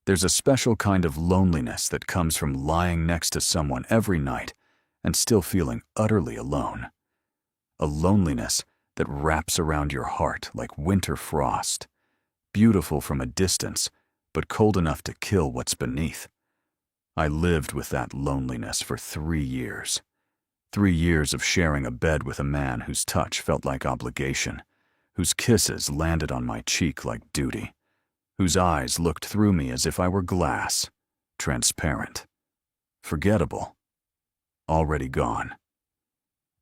There's a special kind of loneliness that comes from lying next to someone every night and still feeling utterly alone. A loneliness that wraps around your heart like winter frost, beautiful from a distance, but cold enough to kill what's beneath. I lived with that loneliness for 3 years. 3 years of sharing a bed with a man whose touch felt like obligation, whose kisses landed on my cheek like duty, whose eyes looked through me as if I were glass, transparent, forgettable, already gone.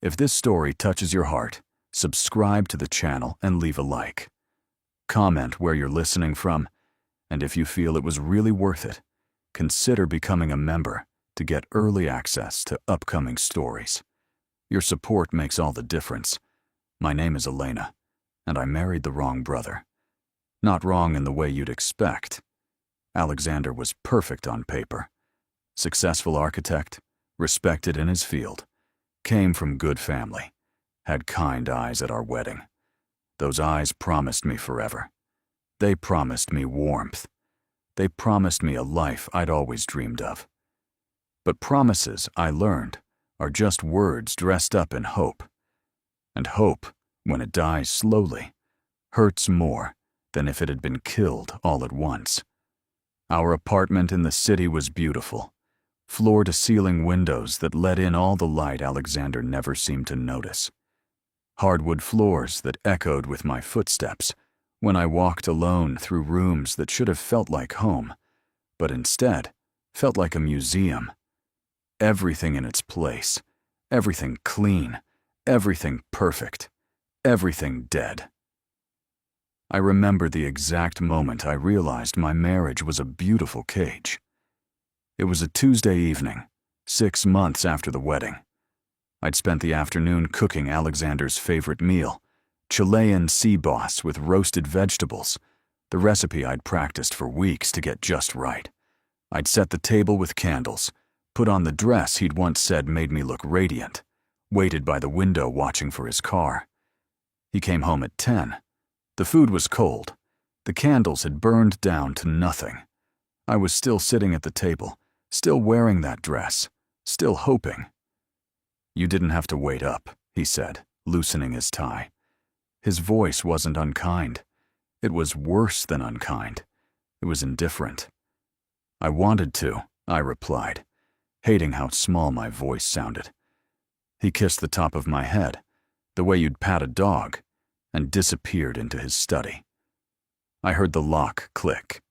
If this story touches your heart, subscribe to the channel and leave a like. Comment where you're listening from, and if you feel it was really worth it, consider becoming a member to get early access to upcoming stories. Your support makes all the difference. My name is Elena, and I married the wrong brother. Not wrong in the way you'd expect. Alexander was perfect on paper. Successful architect, respected in his field, came from good family, had kind eyes at our wedding. Those eyes promised me forever. They promised me warmth. They promised me a life I'd always dreamed of. But promises, I learned, are just words dressed up in hope. And hope, when it dies slowly, hurts more than if it had been killed all at once. Our apartment in the city was beautiful, floor-to-ceiling windows that let in all the light Alexander never seemed to notice. Hardwood floors that echoed with my footsteps when I walked alone through rooms that should have felt like home, but instead felt like a museum. Everything in its place, everything clean, everything perfect, everything dead. I remember the exact moment I realized my marriage was a beautiful cage. It was a Tuesday evening, 6 months after the wedding. I'd spent the afternoon cooking Alexander's favorite meal, Chilean sea bass with roasted vegetables, the recipe I'd practiced for weeks to get just right. I'd set the table with candles, put on the dress he'd once said made me look radiant, waited by the window watching for his car. He came home at 10. The food was cold. The candles had burned down to nothing. I was still sitting at the table, still wearing that dress, still hoping. "You didn't have to wait up," he said, loosening his tie. His voice wasn't unkind. It was worse than unkind. It was indifferent. "I wanted to," I replied, hating how small my voice sounded. He kissed the top of my head, the way you'd pat a dog, and disappeared into his study. I heard the lock click.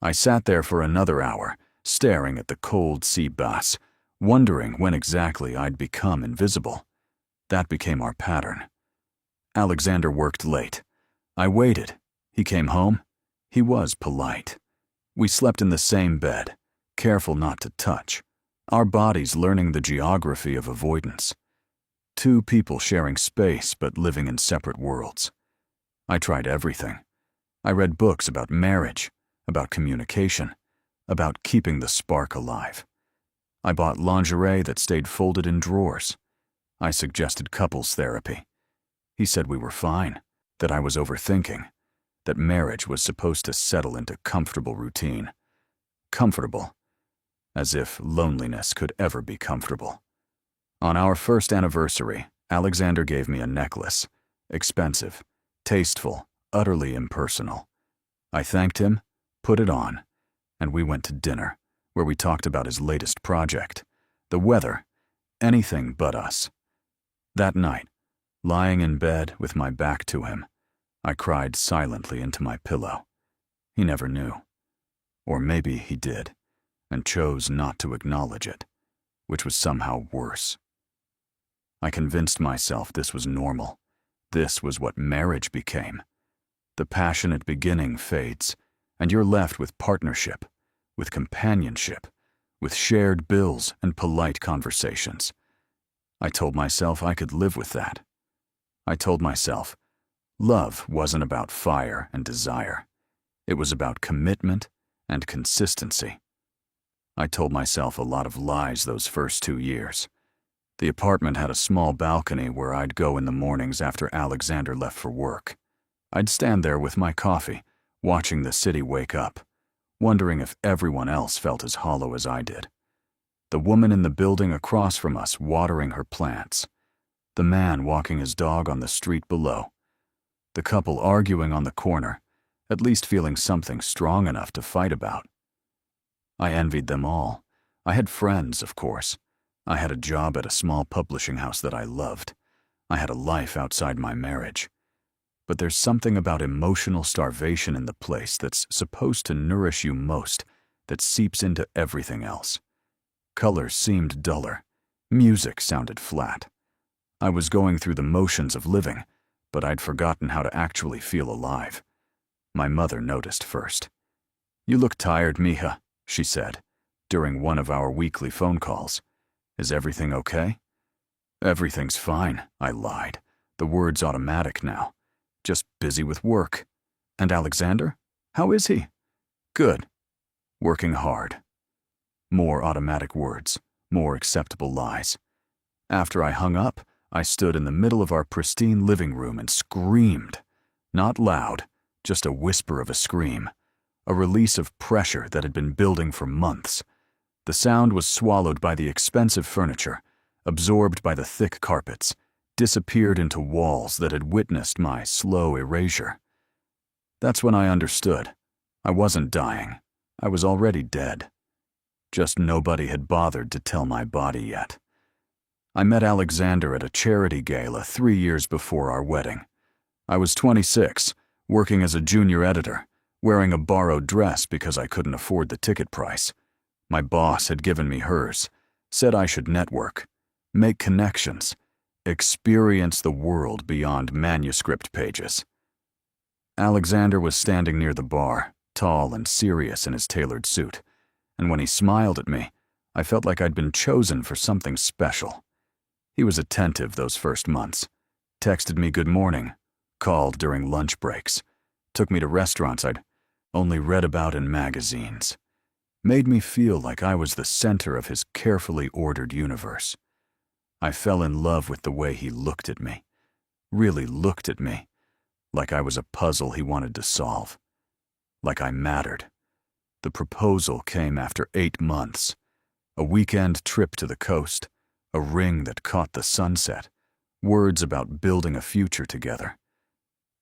I sat there for another hour, staring at the cold sea bass, wondering when exactly I'd become invisible. That became our pattern. Alexander worked late. I waited. He came home. He was polite. We slept in the same bed, careful not to touch, our bodies learning the geography of avoidance. 2 people sharing space but living in separate worlds. I tried everything. I read books about marriage, about communication, about keeping the spark alive. I bought lingerie that stayed folded in drawers. I suggested couples therapy. He said we were fine, that I was overthinking, that marriage was supposed to settle into comfortable routine. Comfortable, as if loneliness could ever be comfortable. On our first anniversary, Alexander gave me a necklace, expensive, tasteful, utterly impersonal. I thanked him, put it on, and we went to dinner, where we talked about his latest project, the weather, anything but us. That night, lying in bed with my back to him, I cried silently into my pillow. He never knew. Or maybe he did, and chose not to acknowledge it, which was somehow worse. I convinced myself this was normal. This was what marriage became. The passionate beginning fades, and you're left with partnership, with companionship, with shared bills and polite conversations. I told myself I could live with that. I told myself love wasn't about fire and desire. It was about commitment and consistency. I told myself a lot of lies those first 2 years. The apartment had a small balcony where I'd go in the mornings after Alexander left for work. I'd stand there with my coffee, watching the city wake up, wondering if everyone else felt as hollow as I did. The woman in the building across from us watering her plants. The man walking his dog on the street below. The couple arguing on the corner, at least feeling something strong enough to fight about. I envied them all. I had friends, of course. I had a job at a small publishing house that I loved. I had a life outside my marriage. But there's something about emotional starvation in the place that's supposed to nourish you most that seeps into everything else. Colors seemed duller. Music sounded flat. I was going through the motions of living, but I'd forgotten how to actually feel alive. My mother noticed first. "You look tired, Mija," she said, during one of our weekly phone calls. "Is everything okay?" "Everything's fine," I lied. The word's automatic now. "Just busy with work." "And Alexander? How is he?" "Good. Working hard." More automatic words, more acceptable lies. After I hung up, I stood in the middle of our pristine living room and screamed. Not loud, just a whisper of a scream. A release of pressure that had been building for months. The sound was swallowed by the expensive furniture, absorbed by the thick carpets, disappeared into walls that had witnessed my slow erasure. That's when I understood. I wasn't dying. I was already dead. Just nobody had bothered to tell my body yet. I met Alexander at a charity gala 3 years before our wedding. I was 26, working as a junior editor, wearing a borrowed dress because I couldn't afford the ticket price. My boss had given me hers, said I should network, make connections, experience the world beyond manuscript pages. Alexander was standing near the bar, tall and serious in his tailored suit, and when he smiled at me, I felt like I'd been chosen for something special. He was attentive those first months, texted me good morning, called during lunch breaks, took me to restaurants I'd only read about in magazines, made me feel like I was the center of his carefully ordered universe. I fell in love with the way he looked at me, really looked at me, like I was a puzzle he wanted to solve, like I mattered. The proposal came after 8 months, a weekend trip to the coast, a ring that caught the sunset, words about building a future together.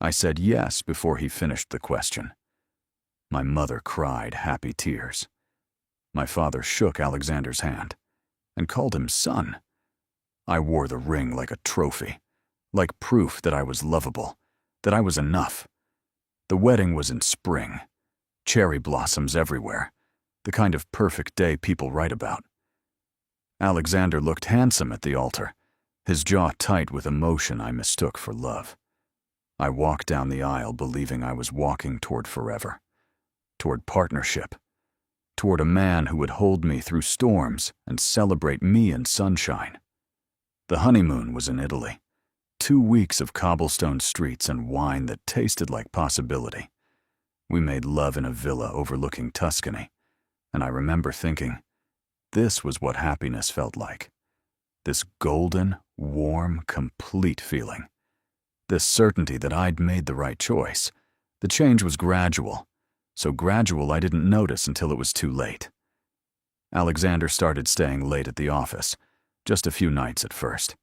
I said yes before he finished the question. My mother cried happy tears. My father shook Alexander's hand and called him son. I wore the ring like a trophy, like proof that I was lovable, that I was enough. The wedding was in spring, cherry blossoms everywhere, the kind of perfect day people write about. Alexander looked handsome at the altar, his jaw tight with emotion I mistook for love. I walked down the aisle believing I was walking toward forever, toward partnership, toward a man who would hold me through storms and celebrate me in sunshine. The honeymoon was in Italy. 2 weeks of cobblestone streets and wine that tasted like possibility. We made love in a villa overlooking Tuscany, and I remember thinking, this was what happiness felt like. This golden, warm, complete feeling. This certainty that I'd made the right choice. The change was gradual, so gradual I didn't notice until it was too late. Alexander started staying late at the office, just a few nights at first.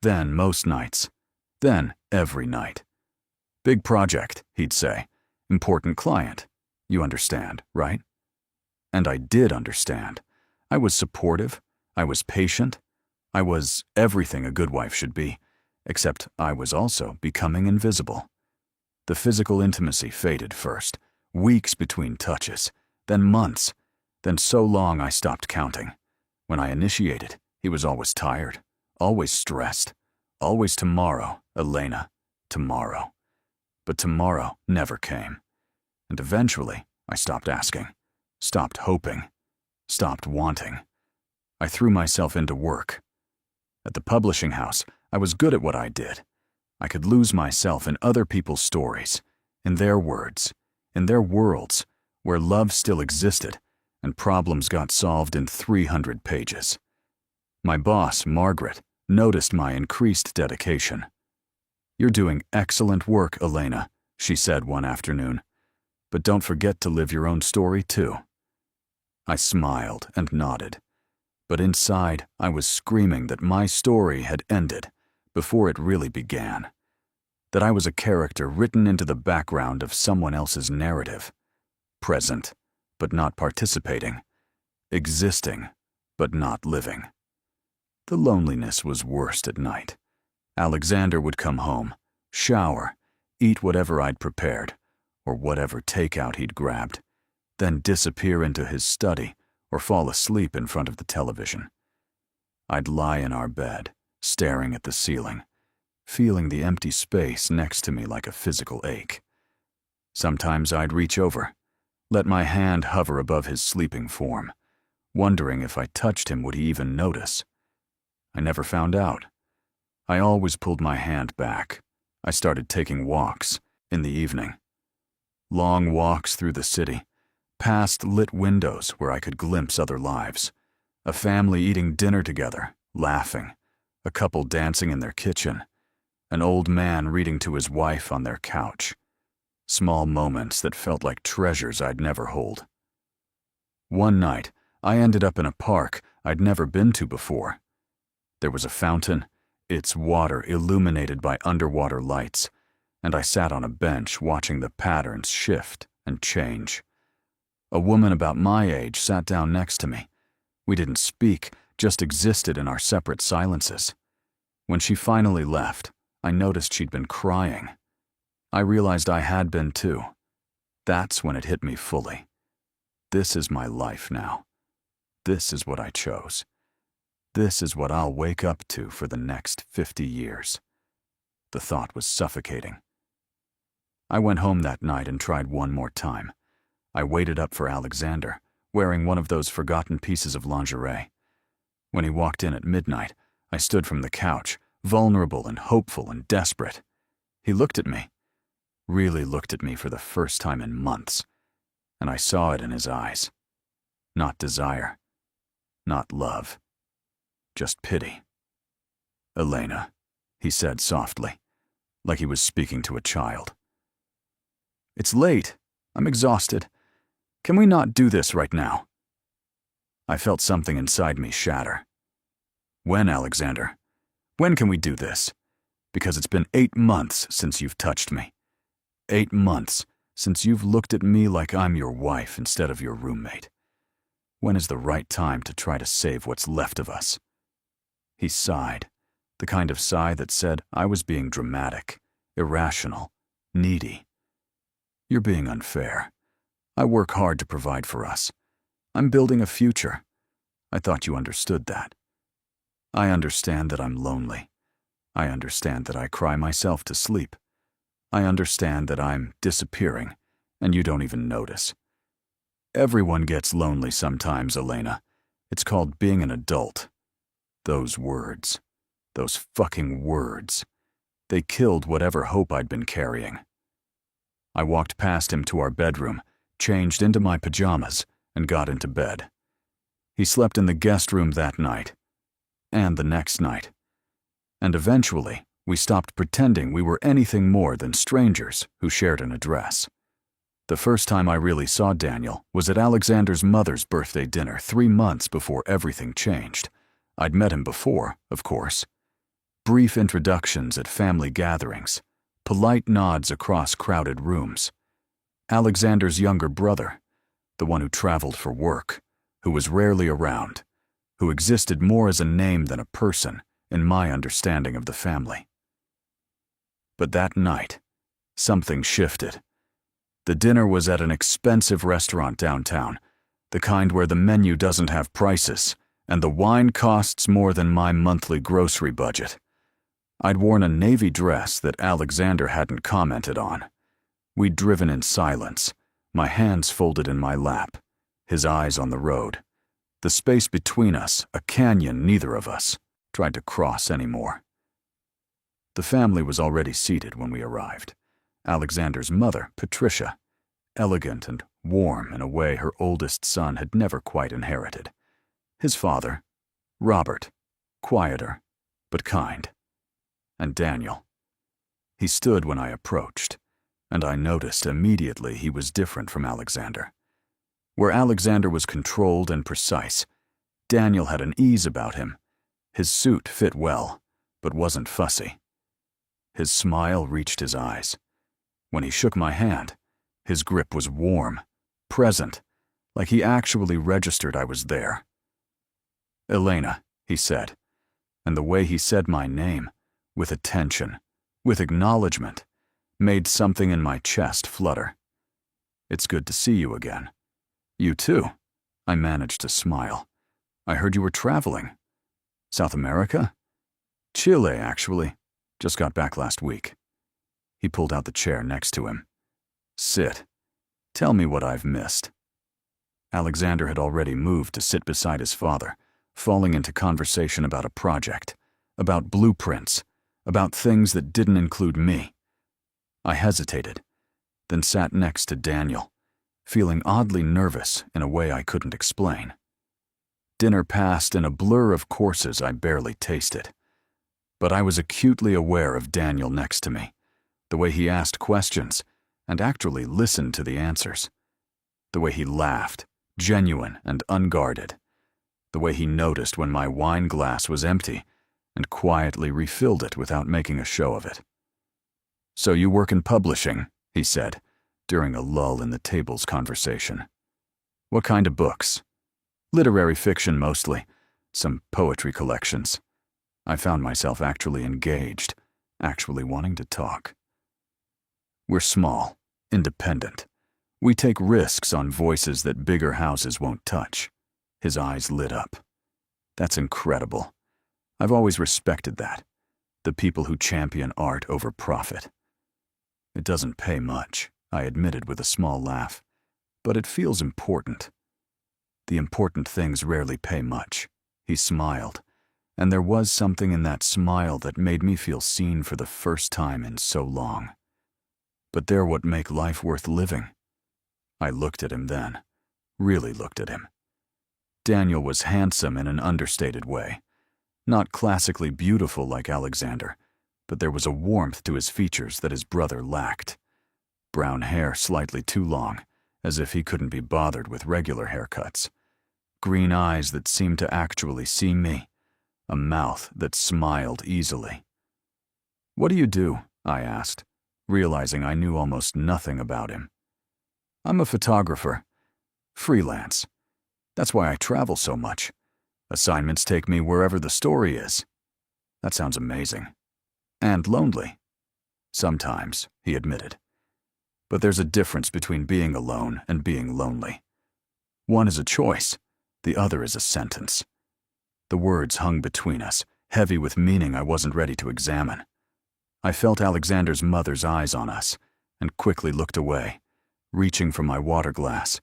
Then most nights. Then every night. "Big project," he'd say. "Important client. You understand, right?" And I did understand. I was supportive. I was patient. I was everything a good wife should be, except I was also becoming invisible. The physical intimacy faded first, weeks between touches, then months, then so long I stopped counting. When I initiated, he was always tired, always stressed, always tomorrow, Elena, tomorrow. But tomorrow never came. And eventually, I stopped asking, stopped hoping, stopped wanting. I threw myself into work. At the publishing house, I was good at what I did. I could lose myself in other people's stories, in their words, in their worlds, where love still existed and problems got solved in 300 pages. My boss, Margaret, noticed my increased dedication. "You're doing excellent work, Elena," she said one afternoon. "But don't forget to live your own story, too." I smiled and nodded, but inside I was screaming that my story had ended before it really began, that I was a character written into the background of someone else's narrative, present but not participating, existing but not living. The loneliness was worst at night. Alexander would come home, shower, eat whatever I'd prepared, or whatever takeout he'd grabbed, then disappear into his study or fall asleep in front of the television. I'd lie in our bed, staring at the ceiling, feeling the empty space next to me like a physical ache. Sometimes I'd reach over, let my hand hover above his sleeping form, wondering if I touched him would he even notice. I never found out. I always pulled my hand back. I started taking walks in the evening. Long walks through the city, past lit windows where I could glimpse other lives. A family eating dinner together, laughing. A couple dancing in their kitchen. An old man reading to his wife on their couch. Small moments that felt like treasures I'd never hold. One night, I ended up in a park I'd never been to before. There was a fountain, its water illuminated by underwater lights, and I sat on a bench watching the patterns shift and change. A woman about my age sat down next to me. We didn't speak, just existed in our separate silences. When she finally left, I noticed she'd been crying. I realized I had been too. That's when it hit me fully. This is my life now. This is what I chose. This is what I'll wake up to for the next 50 years. The thought was suffocating. I went home that night and tried one more time. I waited up for Alexander, wearing one of those forgotten pieces of lingerie. When he walked in at midnight, I stood from the couch, vulnerable and hopeful and desperate. He looked at me, really looked at me for the first time in months, and I saw it in his eyes. Not desire, not love, just pity. "Elena," he said softly, like he was speaking to a child. "It's late. I'm exhausted. Can we not do this right now?" I felt something inside me shatter. "When, Alexander? When can we do this? Because it's been 8 months since you've touched me. 8 months since you've looked at me like I'm your wife instead of your roommate. When is the right time to try to save what's left of us?" He sighed, the kind of sigh that said I was being dramatic, irrational, needy. "You're being unfair. I work hard to provide for us. I'm building a future. I thought you understood that. I understand that I'm lonely. I understand that I cry myself to sleep. I understand that I'm disappearing, and you don't even notice. Everyone gets lonely sometimes, Elena. It's called being an adult. Those words, those fucking words, they killed whatever hope I'd been carrying." I walked past him to our bedroom, changed into my pajamas, and got into bed. He slept in the guest room that night, and the next night. And eventually, we stopped pretending we were anything more than strangers who shared an address. The first time I really saw Daniel was at Alexander's mother's birthday dinner 3 months before everything changed. I'd met him before, of course. Brief introductions at family gatherings, polite nods across crowded rooms. Alexander's younger brother, the one who traveled for work, who was rarely around, who existed more as a name than a person in my understanding of the family. But that night, something shifted. The dinner was at an expensive restaurant downtown, the kind where the menu doesn't have prices, and the wine costs more than my monthly grocery budget. I'd worn a navy dress that Alexander hadn't commented on. We'd driven in silence, my hands folded in my lap, his eyes on the road. The space between us, a canyon neither of us tried to cross anymore. The family was already seated when we arrived. Alexander's mother, Patricia, elegant and warm in a way her oldest son had never quite inherited. His father, Robert, quieter, but kind. And Daniel. He stood when I approached, and I noticed immediately he was different from Alexander. Where Alexander was controlled and precise, Daniel had an ease about him. His suit fit well, but wasn't fussy. His smile reached his eyes. When he shook my hand, his grip was warm, present, like he actually registered I was there. "Elena," he said, and the way he said my name, with attention, with acknowledgement, made something in my chest flutter. "It's good to see you again." "You too." I managed to smile. "I heard you were traveling. South America?" "Chile, actually. Just got back last week." He pulled out the chair next to him. "Sit. Tell me what I've missed." Alexander had already moved to sit beside his father, falling into conversation about a project, about blueprints, about things that didn't include me. I hesitated, then sat next to Daniel, feeling oddly nervous in a way I couldn't explain. Dinner passed in a blur of courses I barely tasted. But I was acutely aware of Daniel next to me, the way he asked questions and actually listened to the answers, the way he laughed, genuine and unguarded, the way he noticed when my wine glass was empty and quietly refilled it without making a show of it. "So you work in publishing," he said, during a lull in the table's conversation. "What kind of books?" "Literary fiction mostly, some poetry collections." I found myself actually engaged, actually wanting to talk. "We're small, independent. We take risks on voices that bigger houses won't touch." His eyes lit up. "That's incredible. I've always respected that. The people who champion art over profit." "It doesn't pay much," I admitted with a small laugh, "but it feels important." "The important things rarely pay much." He smiled, and there was something in that smile that made me feel seen for the first time in so long. "But they're what make life worth living." I looked at him then, really looked at him. Daniel was handsome in an understated way. Not classically beautiful like Alexander, but there was a warmth to his features that his brother lacked. Brown hair slightly too long, as if he couldn't be bothered with regular haircuts. Green eyes that seemed to actually see me. A mouth that smiled easily. "What do you do?" I asked, realizing I knew almost nothing about him. "I'm a photographer. Freelance. That's why I travel so much. Assignments take me wherever the story is." "That sounds amazing." "And lonely." "Sometimes," he admitted. "But there's a difference between being alone and being lonely. One is a choice, the other is a sentence." The words hung between us, heavy with meaning I wasn't ready to examine. I felt Alexander's mother's eyes on us, and quickly looked away, reaching for my water glass,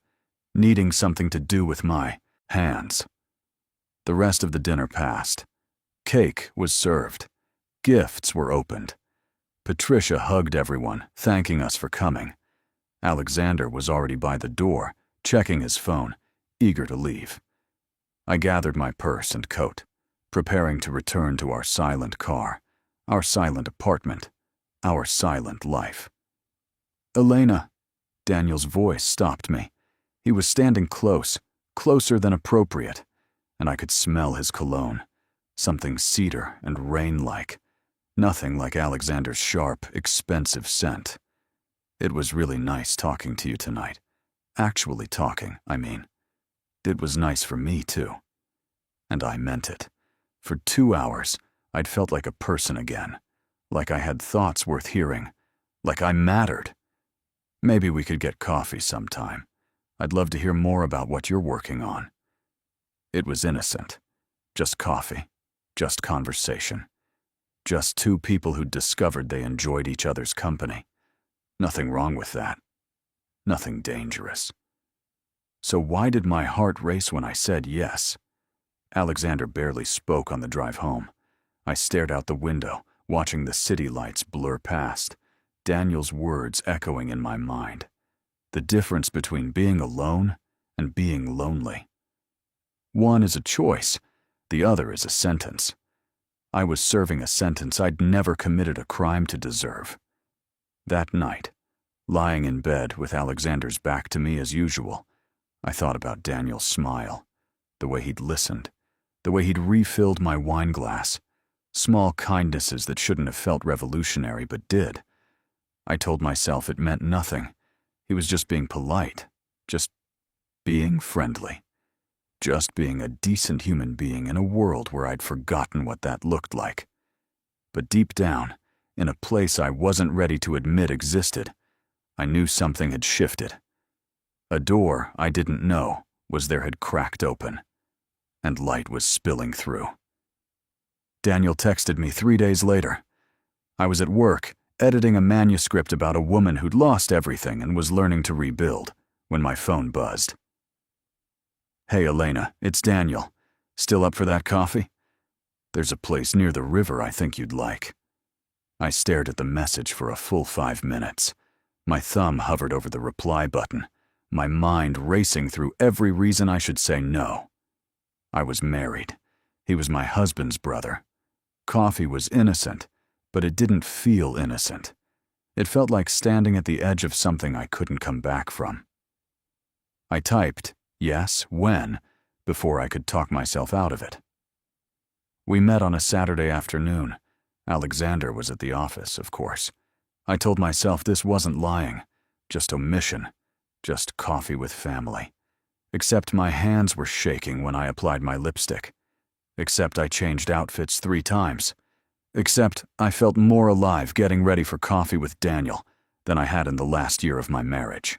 needing something to do with my hands. The rest of the dinner passed. Cake was served. Gifts were opened. Patricia hugged everyone, thanking us for coming. Alexander was already by the door, checking his phone, eager to leave. I gathered my purse and coat, preparing to return to our silent car, our silent apartment, our silent life. "Elena," Daniel's voice stopped me. He was standing close, closer than appropriate, and I could smell his cologne, something cedar and rain-like, nothing like Alexander's sharp, expensive scent. "It was really nice talking to you tonight. Actually talking, I mean. It was nice for me, too." And I meant it. For 2 hours, I'd felt like a person again, like I had thoughts worth hearing, like I mattered. "Maybe we could get coffee sometime. I'd love to hear more about what you're working on." It was innocent. Just coffee. Just conversation. Just two people who'd discovered they enjoyed each other's company. Nothing wrong with that. Nothing dangerous. So why did my heart race when I said yes? Alexander barely spoke on the drive home. I stared out the window, watching the city lights blur past, Daniel's words echoing in my mind. The difference between being alone and being lonely. One is a choice, the other is a sentence. I was serving a sentence I'd never committed a crime to deserve. That night, lying in bed with Alexander's back to me as usual, I thought about Daniel's smile, the way he'd listened, the way he'd refilled my wine glass, small kindnesses that shouldn't have felt revolutionary but did. I told myself it meant nothing. He was just being polite, just being friendly, just being a decent human being in a world where I'd forgotten what that looked like. But deep down, in a place I wasn't ready to admit existed, I knew something had shifted. A door I didn't know was there had cracked open, and light was spilling through. Daniel texted me 3 days later. I was at work, editing a manuscript about a woman who'd lost everything and was learning to rebuild, when my phone buzzed. "Hey Elena, it's Daniel. Still up for that coffee? There's a place near the river I think you'd like." I stared at the message for a full 5 minutes. My thumb hovered over the reply button, my mind racing through every reason I should say no. I was married. He was my husband's brother. Coffee was innocent, but it didn't feel innocent. It felt like standing at the edge of something I couldn't come back from. I typed, yes, when, before I could talk myself out of it. We met on a Saturday afternoon. Alexander was at the office, of course. I told myself this wasn't lying, just omission, just coffee with family. Except my hands were shaking when I applied my lipstick. Except I changed outfits 3 times. Except I felt more alive getting ready for coffee with Daniel than I had in the last year of my marriage.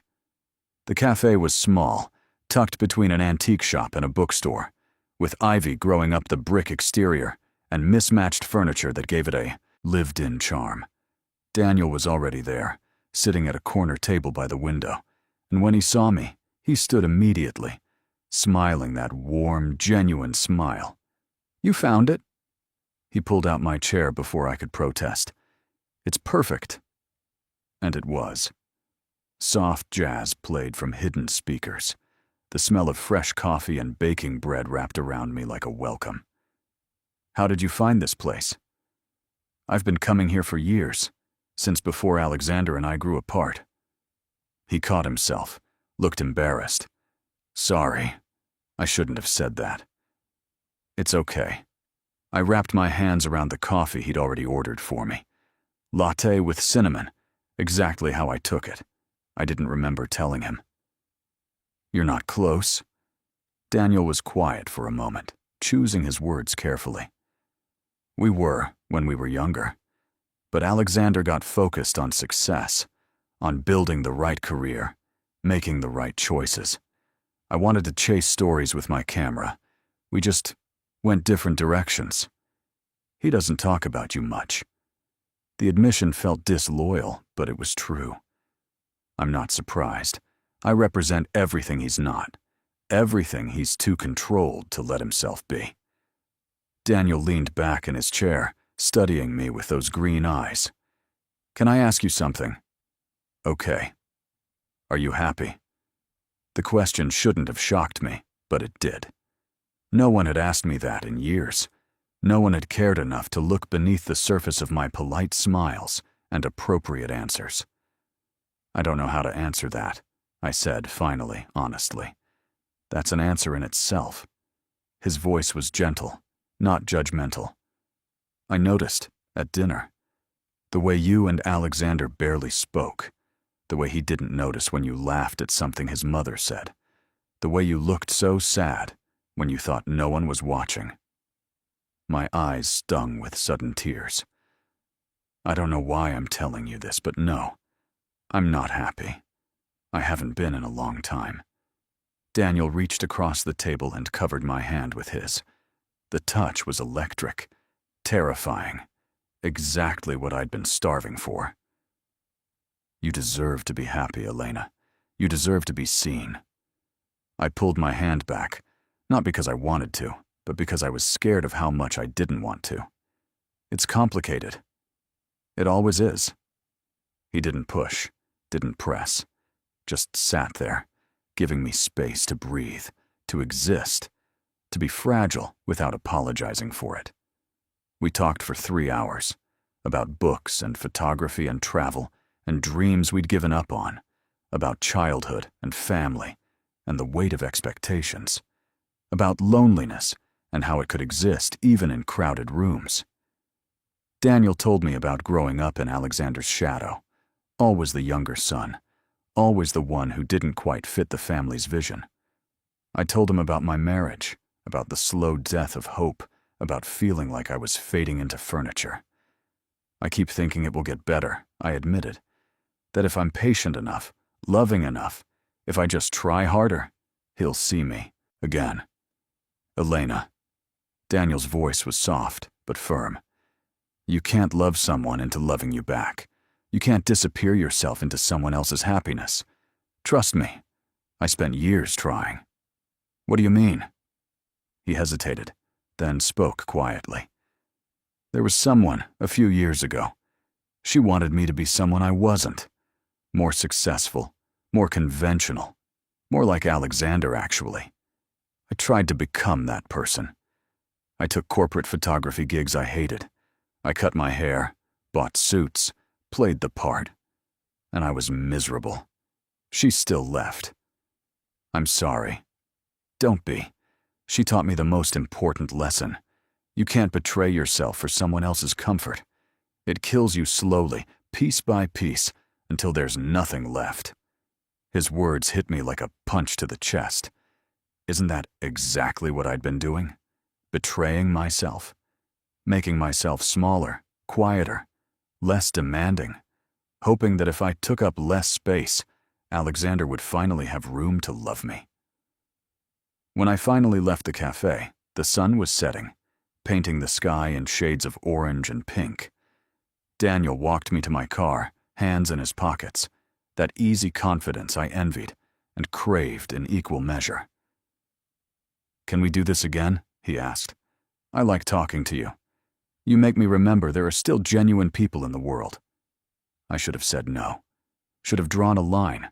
The cafe was small, tucked between an antique shop and a bookstore, with ivy growing up the brick exterior and mismatched furniture that gave it a lived-in charm. Daniel was already there, sitting at a corner table by the window, and when he saw me, he stood immediately, smiling that warm, genuine smile. "You found it?" He pulled out my chair before I could protest. "It's perfect." And it was. Soft jazz played from hidden speakers, the smell of fresh coffee and baking bread wrapped around me like a welcome. "How did you find this place?" "I've been coming here for years, since before Alexander and I grew apart." He caught himself, looked embarrassed. "Sorry, I shouldn't have said that." "It's okay." I wrapped my hands around the coffee he'd already ordered for me. Latte with cinnamon, exactly how I took it. I didn't remember telling him. "You're not close?" Daniel was quiet for a moment, choosing his words carefully. "We were when we were younger. But Alexander got focused on success, on building the right career, making the right choices. I wanted to chase stories with my camera. We just went different directions. He doesn't talk about you much." The admission felt disloyal, but it was true. I'm not surprised. I represent everything he's not, everything he's too controlled to let himself be. Daniel leaned back in his chair, studying me with those green eyes. "Can I ask you something?" "Okay." "Are you happy?" The question shouldn't have shocked me, but it did. No one had asked me that in years. No one had cared enough to look beneath the surface of my polite smiles and appropriate answers. "I don't know how to answer that," I said finally, honestly. "That's an answer in itself." His voice was gentle, not judgmental. "I noticed, at dinner, the way you and Alexander barely spoke, the way he didn't notice when you laughed at something his mother said, the way you looked so sad when you thought no one was watching." My eyes stung with sudden tears. "I don't know why I'm telling you this, but no, I'm not happy. I haven't been in a long time." Daniel reached across the table and covered my hand with his. The touch was electric, terrifying, exactly what I'd been starving for. "You deserve to be happy, Elena. You deserve to be seen." I pulled my hand back, not because I wanted to, but because I was scared of how much I didn't want to. "It's complicated. It always is." He didn't push, didn't press, just sat there, giving me space to breathe, to exist, to be fragile without apologizing for it. We talked for 3 hours, about books and photography and travel and dreams we'd given up on, about childhood and family, and the weight of expectations, about loneliness and how it could exist even in crowded rooms. Daniel told me about growing up in Alexander's shadow, always the younger son, always the one who didn't quite fit the family's vision. I told him about my marriage, about the slow death of hope, about feeling like I was fading into furniture. I keep thinking it will get better, I admitted, that if I'm patient enough, loving enough, if I just try harder, he'll see me again. Elena. Daniel's voice was soft but firm. You can't love someone into loving you back. You can't disappear yourself into someone else's happiness. Trust me, I spent years trying. What do you mean? He hesitated, then spoke quietly. There was someone a few years ago. She wanted me to be someone I wasn't. More successful, more conventional, more like Alexander, actually. I tried to become that person. I took corporate photography gigs I hated. I cut my hair, bought suits, played the part, and I was miserable. She still left. I'm sorry. Don't be. She taught me the most important lesson. You can't betray yourself for someone else's comfort. It kills you slowly, piece by piece, until there's nothing left. His words hit me like a punch to the chest. Isn't that exactly what I'd been doing? Betraying myself. Making myself smaller, quieter, less demanding, hoping that if I took up less space, Alexander would finally have room to love me. When I finally left the cafe, the sun was setting, painting the sky in shades of orange and pink. Daniel walked me to my car, hands in his pockets, that easy confidence I envied and craved in equal measure. Can we do this again? He asked. I like talking to you. You make me remember there are still genuine people in the world. I should have said no. Should have drawn a line.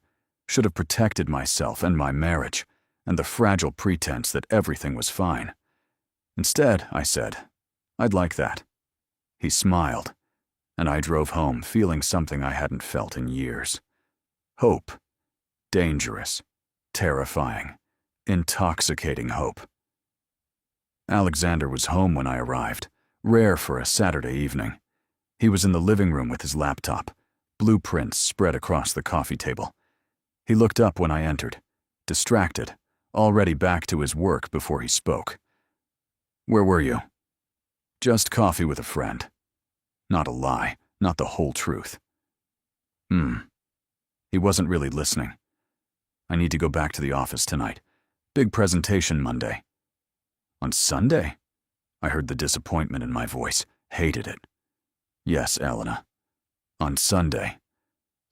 Should have protected myself and my marriage, and the fragile pretense that everything was fine. Instead, I said, I'd like that. He smiled, and I drove home feeling something I hadn't felt in years. Hope. Dangerous. Terrifying. Intoxicating hope. Alexander was home when I arrived, rare for a Saturday evening. He was in the living room with his laptop, blueprints spread across the coffee table. He looked up when I entered, distracted, already back to his work before he spoke. Where were you? Just coffee with a friend. Not a lie, not the whole truth. He wasn't really listening. I need to go back to the office tonight. Big presentation Monday. On Sunday? I heard the disappointment in my voice, hated it. Yes, Elena. On Sunday.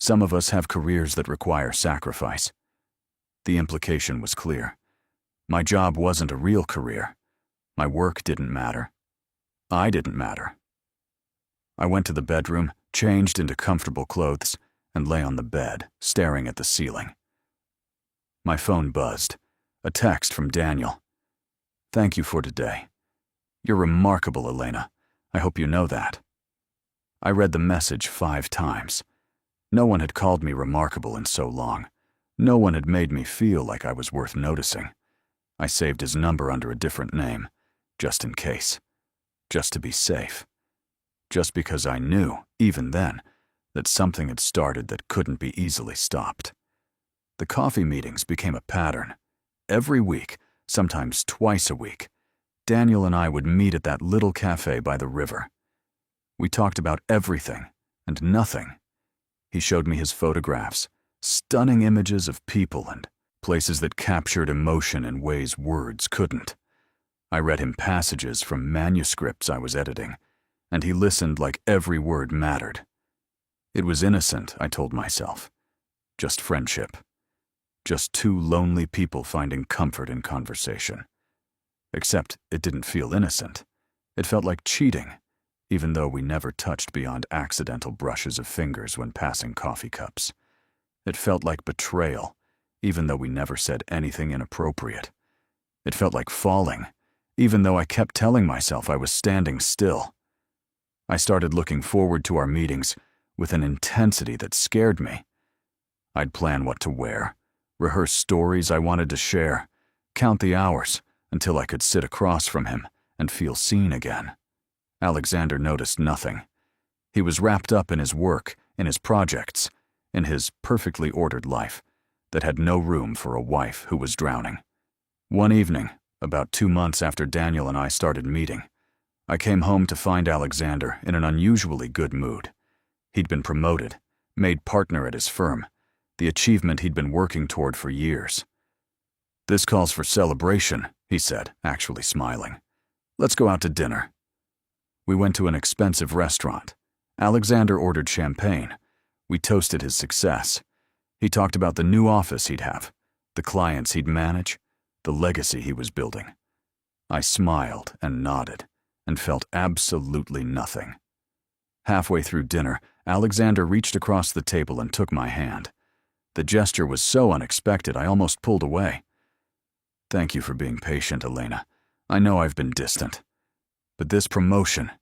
Some of us have careers that require sacrifice. The implication was clear. My job wasn't a real career. My work didn't matter. I didn't matter. I went to the bedroom, changed into comfortable clothes, and lay on the bed, staring at the ceiling. My phone buzzed. A text from Daniel. Thank you for today. You're remarkable, Elena. I hope you know that. I read the message 5 times. No one had called me remarkable in so long. No one had made me feel like I was worth noticing. I saved his number under a different name, just in case. Just to be safe. Just because I knew, even then, that something had started that couldn't be easily stopped. The coffee meetings became a pattern. Every week, sometimes twice a week, Daniel and I would meet at that little cafe by the river. We talked about everything and nothing. He showed me his photographs, stunning images of people and places that captured emotion in ways words couldn't. I read him passages from manuscripts I was editing, and he listened like every word mattered. It was innocent, I told myself. Just friendship. Just 2 lonely people finding comfort in conversation. Except it didn't feel innocent. It felt like cheating, even though we never touched beyond accidental brushes of fingers when passing coffee cups. It felt like betrayal, even though we never said anything inappropriate. It felt like falling, even though I kept telling myself I was standing still. I started looking forward to our meetings with an intensity that scared me. I'd plan what to wear, rehearse stories I wanted to share, count the hours until I could sit across from him and feel seen again. Alexander noticed nothing. He was wrapped up in his work, in his projects, in his perfectly ordered life that had no room for a wife who was drowning. One evening, about 2 months after Daniel and I started meeting, I came home to find Alexander in an unusually good mood. He'd been promoted, made partner at his firm, the achievement he'd been working toward for years. "This calls for celebration," he said, actually smiling. "Let's go out to dinner." We went to an expensive restaurant. Alexander ordered champagne. We toasted his success. He talked about the new office he'd have, the clients he'd manage, the legacy he was building. I smiled and nodded and felt absolutely nothing. Halfway through dinner, Alexander reached across the table and took my hand. The gesture was so unexpected I almost pulled away. "Thank you for being patient, Elena. I know I've been distant. But this promotion,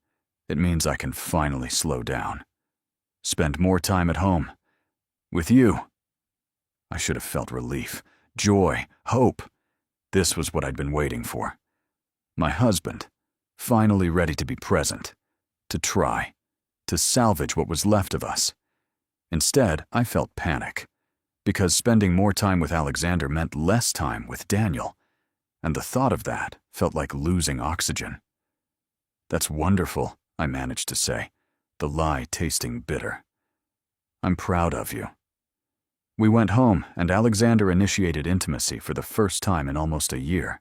it means I can finally slow down. Spend more time at home. With you." I should have felt relief, joy, hope. This was what I'd been waiting for. My husband, finally ready to be present, to try, to salvage what was left of us. Instead, I felt panic, because spending more time with Alexander meant less time with Daniel, and the thought of that felt like losing oxygen. "That's wonderful," I managed to say, the lie tasting bitter. "I'm proud of you." We went home, and Alexander initiated intimacy for the first time in almost a year.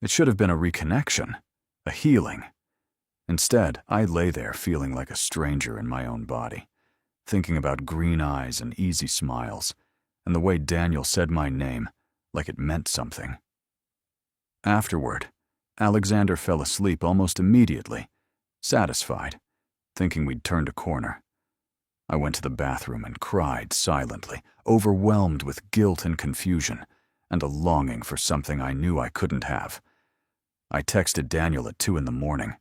It should have been a reconnection, a healing. Instead, I lay there feeling like a stranger in my own body, thinking about green eyes and easy smiles, and the way Daniel said my name like it meant something. Afterward, Alexander fell asleep almost immediately, satisfied, thinking we'd turned a corner. I went to the bathroom and cried silently, overwhelmed with guilt and confusion, and a longing for something I knew I couldn't have. I texted Daniel at 2 in the morning.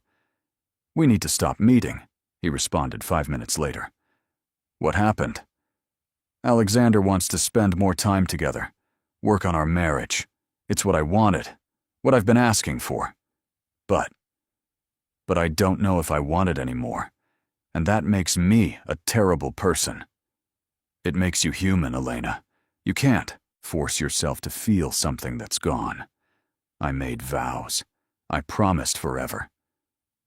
"We need to stop meeting," he responded 5 minutes later. "What happened?" "Alexander wants to spend more time together, work on our marriage. It's what I wanted, what I've been asking for. But I don't know if I want it anymore. And that makes me a terrible person." It makes you human, Elena. You can't force yourself to feel something that's gone. I made vows. I promised forever.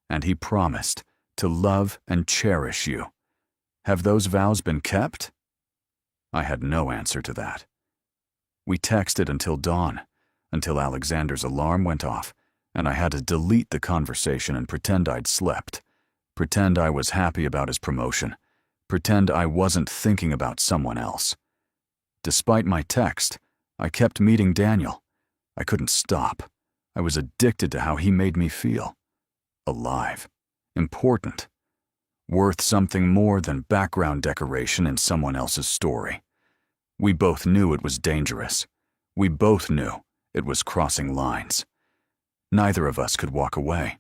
And he promised to love and cherish you. Have those vows been kept? I had no answer to that. We texted until dawn, until Alexander's alarm went off, and I had to delete the conversation and pretend I'd slept. Pretend I was happy about his promotion. Pretend I wasn't thinking about someone else. Despite my text, I kept meeting Daniel. I couldn't stop. I was addicted to how he made me feel. Alive. Important. Worth something more than background decoration in someone else's story. We both knew it was dangerous. We both knew it was crossing lines. Neither of us could walk away.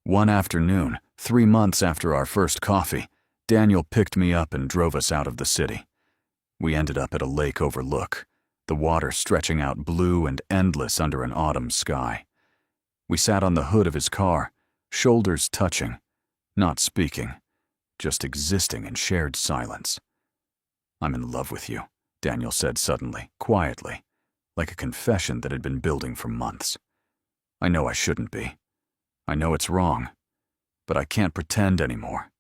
One afternoon, 3 months after our first coffee, Daniel picked me up and drove us out of the city. We ended up at a lake overlook, the water stretching out blue and endless under an autumn sky. We sat on the hood of his car, shoulders touching, not speaking, just existing in shared silence. "I'm in love with you," Daniel said suddenly, quietly, like a confession that had been building for months. "I know I shouldn't be. I know it's wrong, but I can't pretend anymore."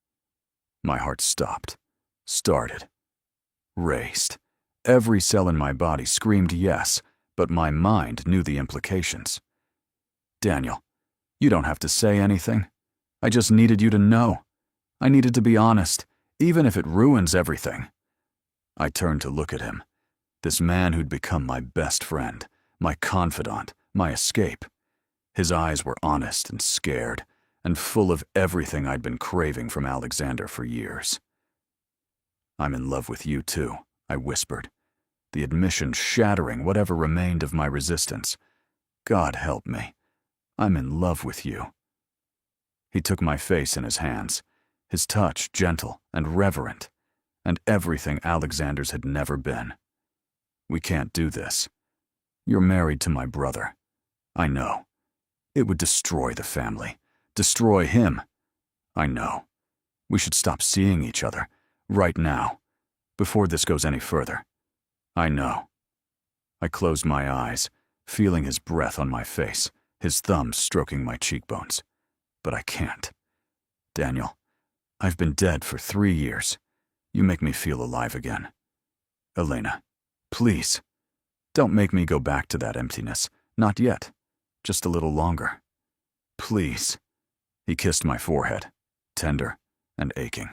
My heart stopped, started, raced. Every cell in my body screamed yes, but my mind knew the implications. "Daniel, you don't have to say anything. I just needed you to know. I needed to be honest, even if it ruins everything." I turned to look at him, this man who'd become my best friend, my confidant, my escape. His eyes were honest and scared, and full of everything I'd been craving from Alexander for years. "I'm in love with you too," I whispered, the admission shattering whatever remained of my resistance. "God help me. I'm in love with you." He took my face in his hands, his touch gentle and reverent, and everything Alexander's had never been. We can't do this. You're married to my brother. I know. It would destroy the family. Destroy him. I know. We should stop seeing each other. Right now. Before this goes any further. I know. I closed my eyes, feeling his breath on my face, his thumbs stroking my cheekbones. But I can't. Daniel, I've been dead for 3 years. You make me feel alive again. Elena, please, don't make me go back to that emptiness. Not yet. Just a little longer. Please. He kissed my forehead, tender and aching.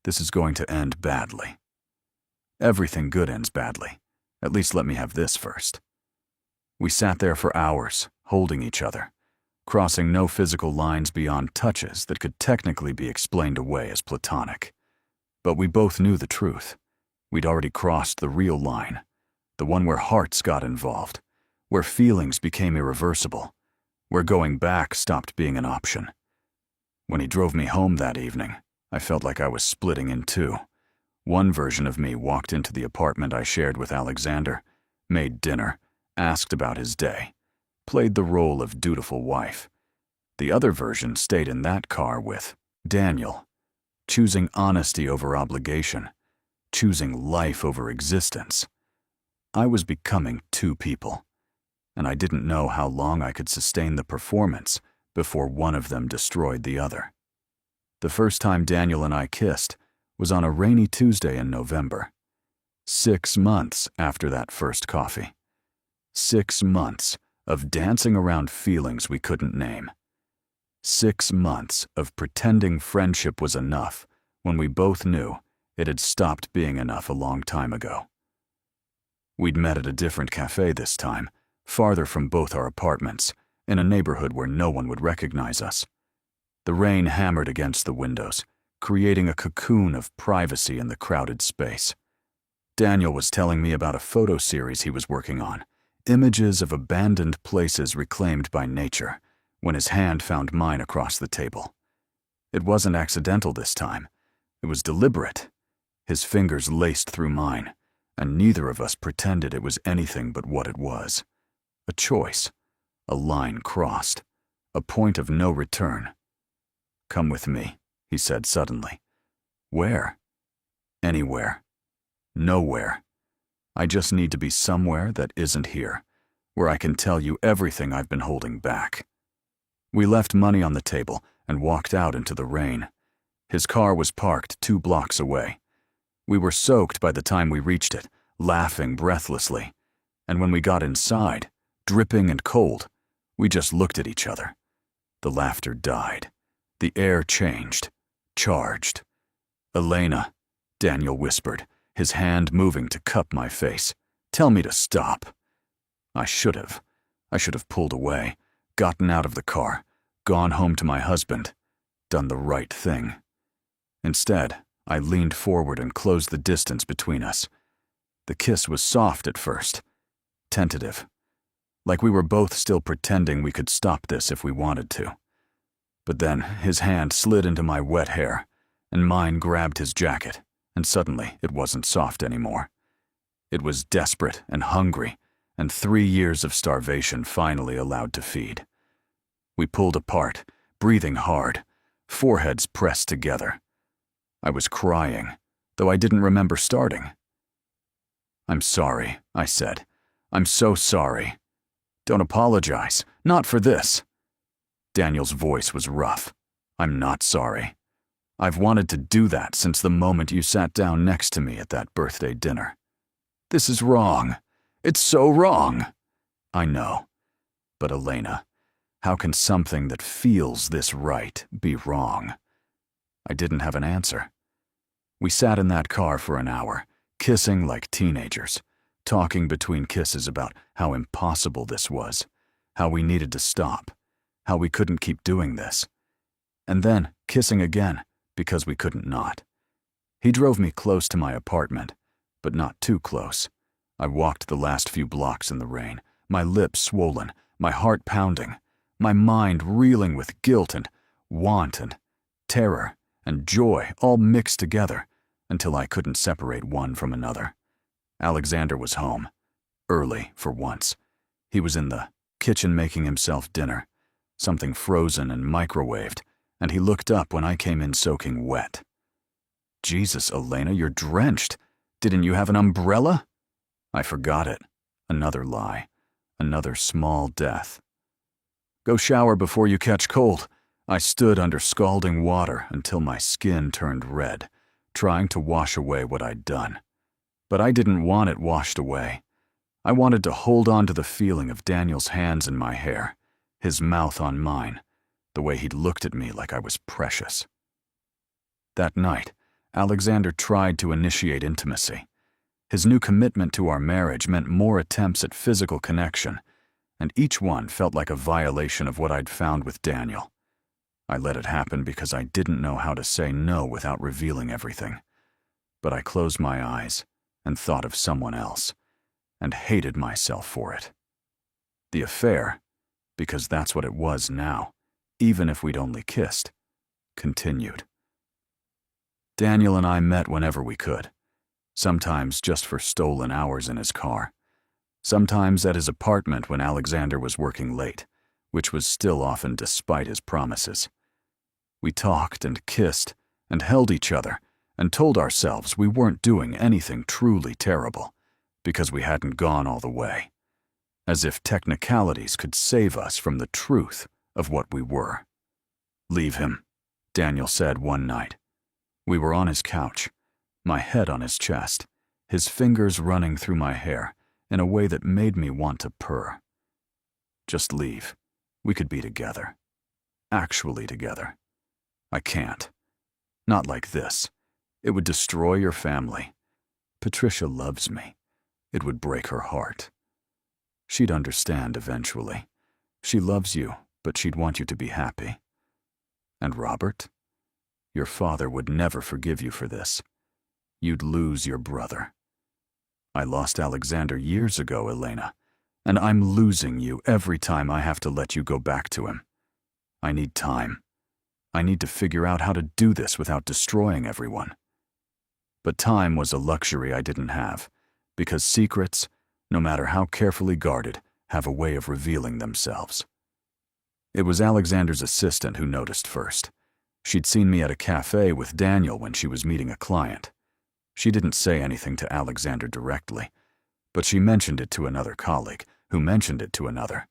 This is going to end badly. Everything good ends badly. At least let me have this first. We sat there for hours, holding each other, crossing no physical lines beyond touches that could technically be explained away as platonic. But we both knew the truth. We'd already crossed the real line, the one where hearts got involved, where feelings became irreversible, where going back stopped being an option. When he drove me home that evening, I felt like I was splitting in two. One version of me walked into the apartment I shared with Alexander, made dinner, asked about his day, played the role of dutiful wife. The other version stayed in that car with Daniel, choosing honesty over obligation, choosing life over existence. I was becoming two people, and I didn't know how long I could sustain the performance before one of them destroyed the other. The first time Daniel and I kissed was on a rainy Tuesday in November. 6 months after that first coffee. 6 months of dancing around feelings we couldn't name. 6 months of pretending friendship was enough when we both knew it had stopped being enough a long time ago. We'd met at a different cafe this time, farther from both our apartments, in a neighborhood where no one would recognize us. The rain hammered against the windows, creating a cocoon of privacy in the crowded space. Daniel was telling me about a photo series he was working on, images of abandoned places reclaimed by nature, when his hand found mine across the table. It wasn't accidental this time. It was deliberate. His fingers laced through mine, and neither of us pretended it was anything but what it was. A choice, a line crossed, a point of no return. Come with me, he said suddenly. Where? Anywhere. Nowhere. I just need to be somewhere that isn't here, where I can tell you everything I've been holding back. We left money on the table and walked out into the rain. His car was parked 2 blocks away. We were soaked by the time we reached it, laughing breathlessly. And when we got inside, dripping and cold, we just looked at each other. The laughter died. The air changed, charged. Elena, Daniel whispered, his hand moving to cup my face. Tell me to stop. I should have. I should have pulled away, gotten out of the car, gone home to my husband, done the right thing. Instead, I leaned forward and closed the distance between us. The kiss was soft at first, tentative, like we were both still pretending we could stop this if we wanted to. But then his hand slid into my wet hair, and mine grabbed his jacket, and suddenly it wasn't soft anymore. It was desperate and hungry, and 3 years of starvation finally allowed to feed. We pulled apart, breathing hard, foreheads pressed together. I was crying, though I didn't remember starting. I'm sorry, I said. I'm so sorry. Don't apologize, not for this. Daniel's voice was rough. I'm not sorry. I've wanted to do that since the moment you sat down next to me at that birthday dinner. This is wrong. It's so wrong. I know. But Elena, how can something that feels this right be wrong? I didn't have an answer. We sat in that car for an hour, kissing like teenagers, talking between kisses about how impossible this was, how we needed to stop, how we couldn't keep doing this. And then kissing again, because we couldn't not. He drove me close to my apartment, but not too close. I walked the last few blocks in the rain, my lips swollen, my heart pounding, my mind reeling with guilt and want and terror and joy all mixed together until I couldn't separate one from another. Alexander was home. Early, for once. He was in the kitchen making himself dinner, something frozen and microwaved, and he looked up when I came in soaking wet. "Jesus, Elena, you're drenched. Didn't you have an umbrella?" I forgot it. Another lie. Another small death. "Go shower before you catch cold." I stood under scalding water until my skin turned red, trying to wash away what I'd done. But I didn't want it washed away. I wanted to hold on to the feeling of Daniel's hands in my hair, his mouth on mine, the way he'd looked at me like I was precious. That night, Alexander tried to initiate intimacy. His new commitment to our marriage meant more attempts at physical connection, and each one felt like a violation of what I'd found with Daniel. I let it happen because I didn't know how to say no without revealing everything. But I closed my eyes and thought of someone else, and hated myself for it. The affair, because that's what it was now, even if we'd only kissed, continued. Daniel and I met whenever we could, sometimes just for stolen hours in his car, sometimes at his apartment when Alexander was working late, which was still often despite his promises. We talked and kissed and held each other and told ourselves we weren't doing anything truly terrible because we hadn't gone all the way, as if technicalities could save us from the truth of what we were. "Leave him," Daniel said one night. We were on his couch, my head on his chest, his fingers running through my hair in a way that made me want to purr. "Just leave. We could be together. Actually together. I can't. Not like this. It would destroy your family. Patricia loves me. It would break her heart. She'd understand eventually. She loves you, but she'd want you to be happy. And Robert? Your father would never forgive you for this. You'd lose your brother. I lost Alexander years ago, Elena, and I'm losing you every time I have to let you go back to him. I need time. I need to figure out how to do this without destroying everyone." But time was a luxury I didn't have, because secrets, no matter how carefully guarded, have a way of revealing themselves. It was Alexander's assistant who noticed first. She'd seen me at a cafe with Daniel when she was meeting a client. She didn't say anything to Alexander directly, but she mentioned it to another colleague, who mentioned it to another,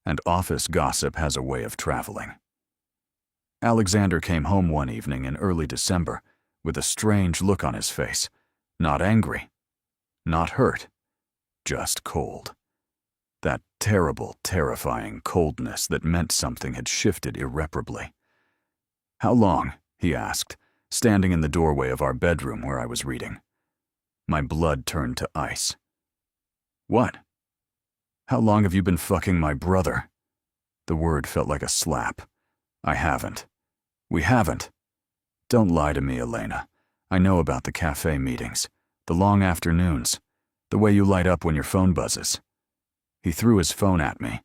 and office gossip has a way of traveling. Alexander came home one evening in early December with a strange look on his face, not angry, not hurt, just cold. That terrible, terrifying coldness that meant something had shifted irreparably. "How long?" he asked, standing in the doorway of our bedroom where I was reading. My blood turned to ice. "What? How long have you been fucking my brother?" The word felt like a slap. "I haven't. We haven't. Don't lie to me, Elena. I know about the cafe meetings, the long afternoons, the way you light up when your phone buzzes." He threw his phone at me.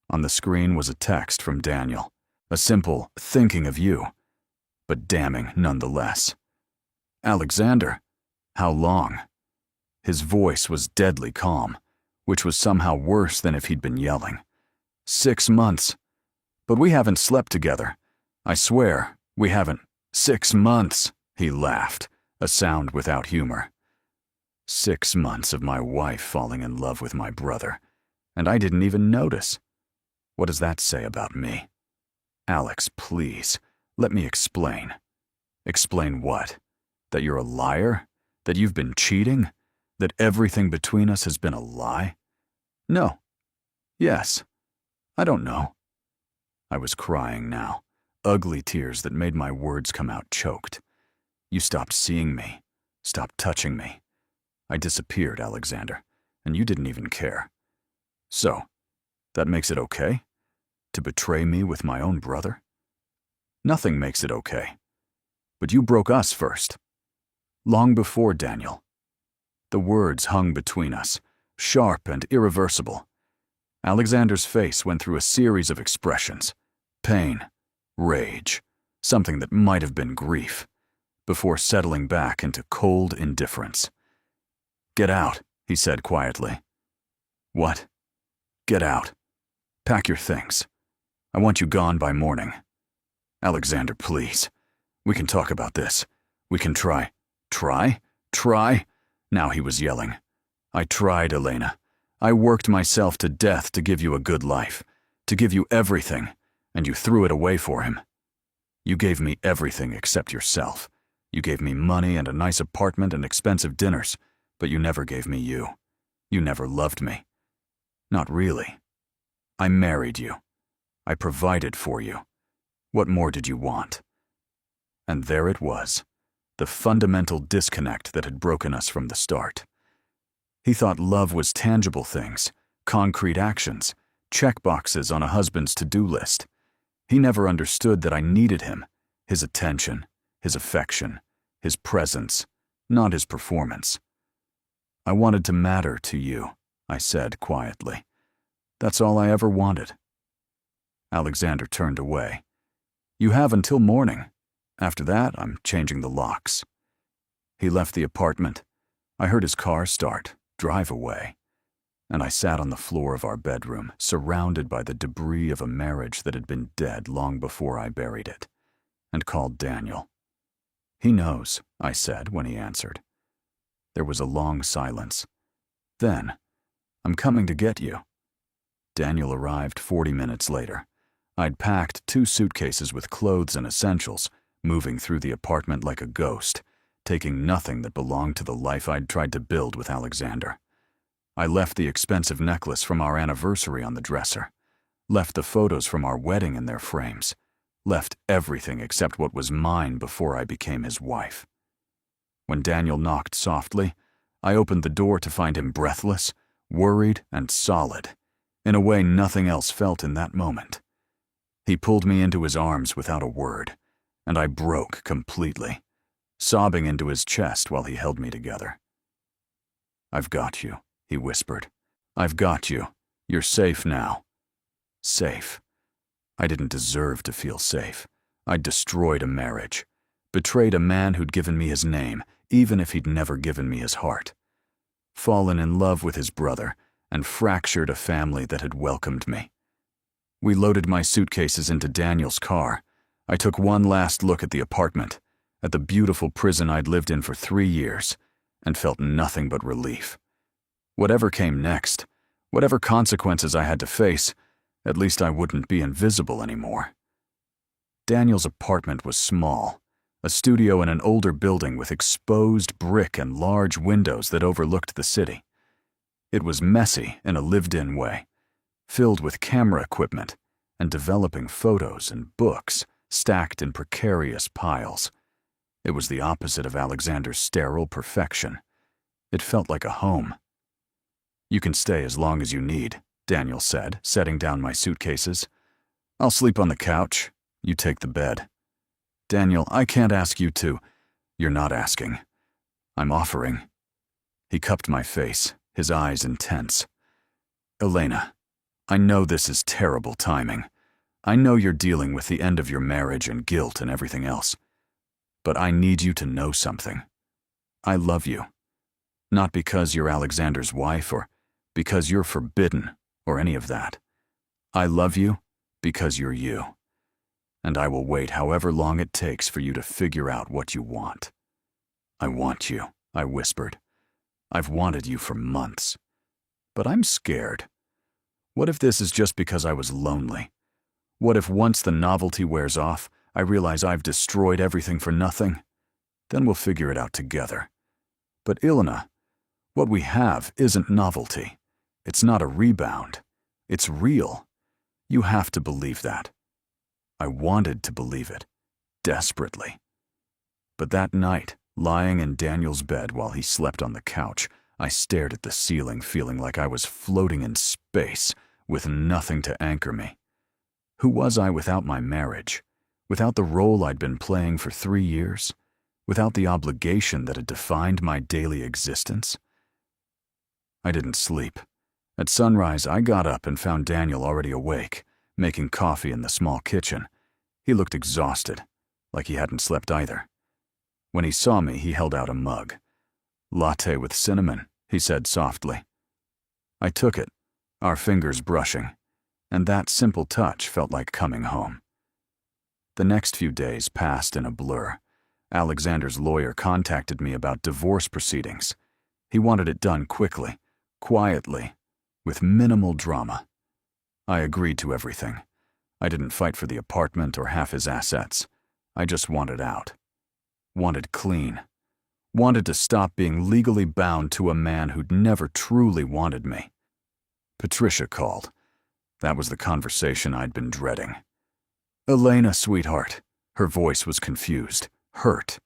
On the screen was a text from Daniel, a simple "thinking of you," but damning nonetheless. "Alexander, how long?" His voice was deadly calm, which was somehow worse than if he'd been yelling. 6 months. But we haven't slept together. I swear, we haven't. 6 months, he laughed, a sound without humor. 6 months of my wife falling in love with my brother, and I didn't even notice. What does that say about me? Alex, please, let me explain. Explain what? That you're a liar? That you've been cheating? That everything between us has been a lie? No. Yes. I don't know. I was crying now, ugly tears that made my words come out choked. You stopped seeing me, stopped touching me. I disappeared, Alexander, and you didn't even care. So, that makes it okay? To betray me with my own brother? Nothing makes it okay. But you broke us first. Long before Daniel. The words hung between us, sharp and irreversible. Alexander's face went through a series of expressions. Pain, rage, something that might have been grief, before settling back into cold indifference. Get out, he said quietly. What? Get out. Pack your things. I want you gone by morning. Alexander, please. We can talk about this. We can try. Try? Try? Now he was yelling. I tried, Elena. I worked myself to death to give you a good life, to give you everything, and you threw it away for him. You gave me everything except yourself. You gave me money and a nice apartment and expensive dinners, but you never gave me you. You never loved me. Not really. I married you. I provided for you. What more did you want? And there it was, the fundamental disconnect that had broken us from the start. He thought love was tangible things, concrete actions, checkboxes on a husband's to-do list. He never understood that I needed him, his attention, his affection, his presence, not his performance. I wanted to matter to you, I said quietly. That's all I ever wanted. Alexander turned away. You have until morning. After that, I'm changing the locks. He left the apartment. I heard his car start, drive away, and I sat on the floor of our bedroom, surrounded by the debris of a marriage that had been dead long before I buried it, and called Daniel. He knows, I said when he answered. There was a long silence. Then, I'm coming to get you. Daniel arrived 40 minutes later. I'd packed 2 suitcases with clothes and essentials, moving through the apartment like a ghost, taking nothing that belonged to the life I'd tried to build with Alexander. I left the expensive necklace from our anniversary on the dresser, left the photos from our wedding in their frames, left everything except what was mine before I became his wife. When Daniel knocked softly, I opened the door to find him breathless, worried, and solid, in a way nothing else felt in that moment. He pulled me into his arms without a word, and I broke completely, sobbing into his chest while he held me together. I've got you, he whispered. I've got you. You're safe now. Safe. I didn't deserve to feel safe. I'd destroyed a marriage, betrayed a man who'd given me his name, even if he'd never given me his heart, fallen in love with his brother, and fractured a family that had welcomed me. We loaded my suitcases into Daniel's car. I took one last look at the apartment, at the beautiful prison I'd lived in for 3 years, and felt nothing but relief. Whatever came next, whatever consequences I had to face, at least I wouldn't be invisible anymore. Daniel's apartment was small, a studio in an older building with exposed brick and large windows that overlooked the city. It was messy in a lived-in way, filled with camera equipment and developing photos and books stacked in precarious piles. It was the opposite of Alexander's sterile perfection. It felt like a home. You can stay as long as you need, Daniel said, setting down my suitcases. I'll sleep on the couch. You take the bed. Daniel, I can't ask you to. You're not asking. I'm offering. He cupped my face, his eyes intense. Elena, I know this is terrible timing. I know you're dealing with the end of your marriage and guilt and everything else. But I need you to know something. I love you. Not because you're Alexander's wife or because you're forbidden or any of that. I love you because you're you. And I will wait however long it takes for you to figure out what you want. I want you, I whispered. I've wanted you for months. But I'm scared. What if this is just because I was lonely? What if once the novelty wears off, I realize I've destroyed everything for nothing? Then we'll figure it out together. But Ilona, what we have isn't novelty. It's not a rebound. It's real. You have to believe that. I wanted to believe it, desperately. But that night, lying in Daniel's bed while he slept on the couch, I stared at the ceiling feeling like I was floating in space with nothing to anchor me. Who was I without my marriage? Without the role I'd been playing for 3 years? Without the obligation that had defined my daily existence? I didn't sleep. At sunrise, I got up and found Daniel already awake, making coffee in the small kitchen. He looked exhausted, like he hadn't slept either. When he saw me, he held out a mug. Latte with cinnamon, he said softly. I took it, our fingers brushing, and that simple touch felt like coming home. The next few days passed in a blur. Alexander's lawyer contacted me about divorce proceedings. He wanted it done quickly, quietly, with minimal drama. I agreed to everything. I didn't fight for the apartment or half his assets. I just wanted out. Wanted clean. Wanted to stop being legally bound to a man who'd never truly wanted me. Patricia called. That was the conversation I'd been dreading. Elena, sweetheart. Her voice was confused, hurt.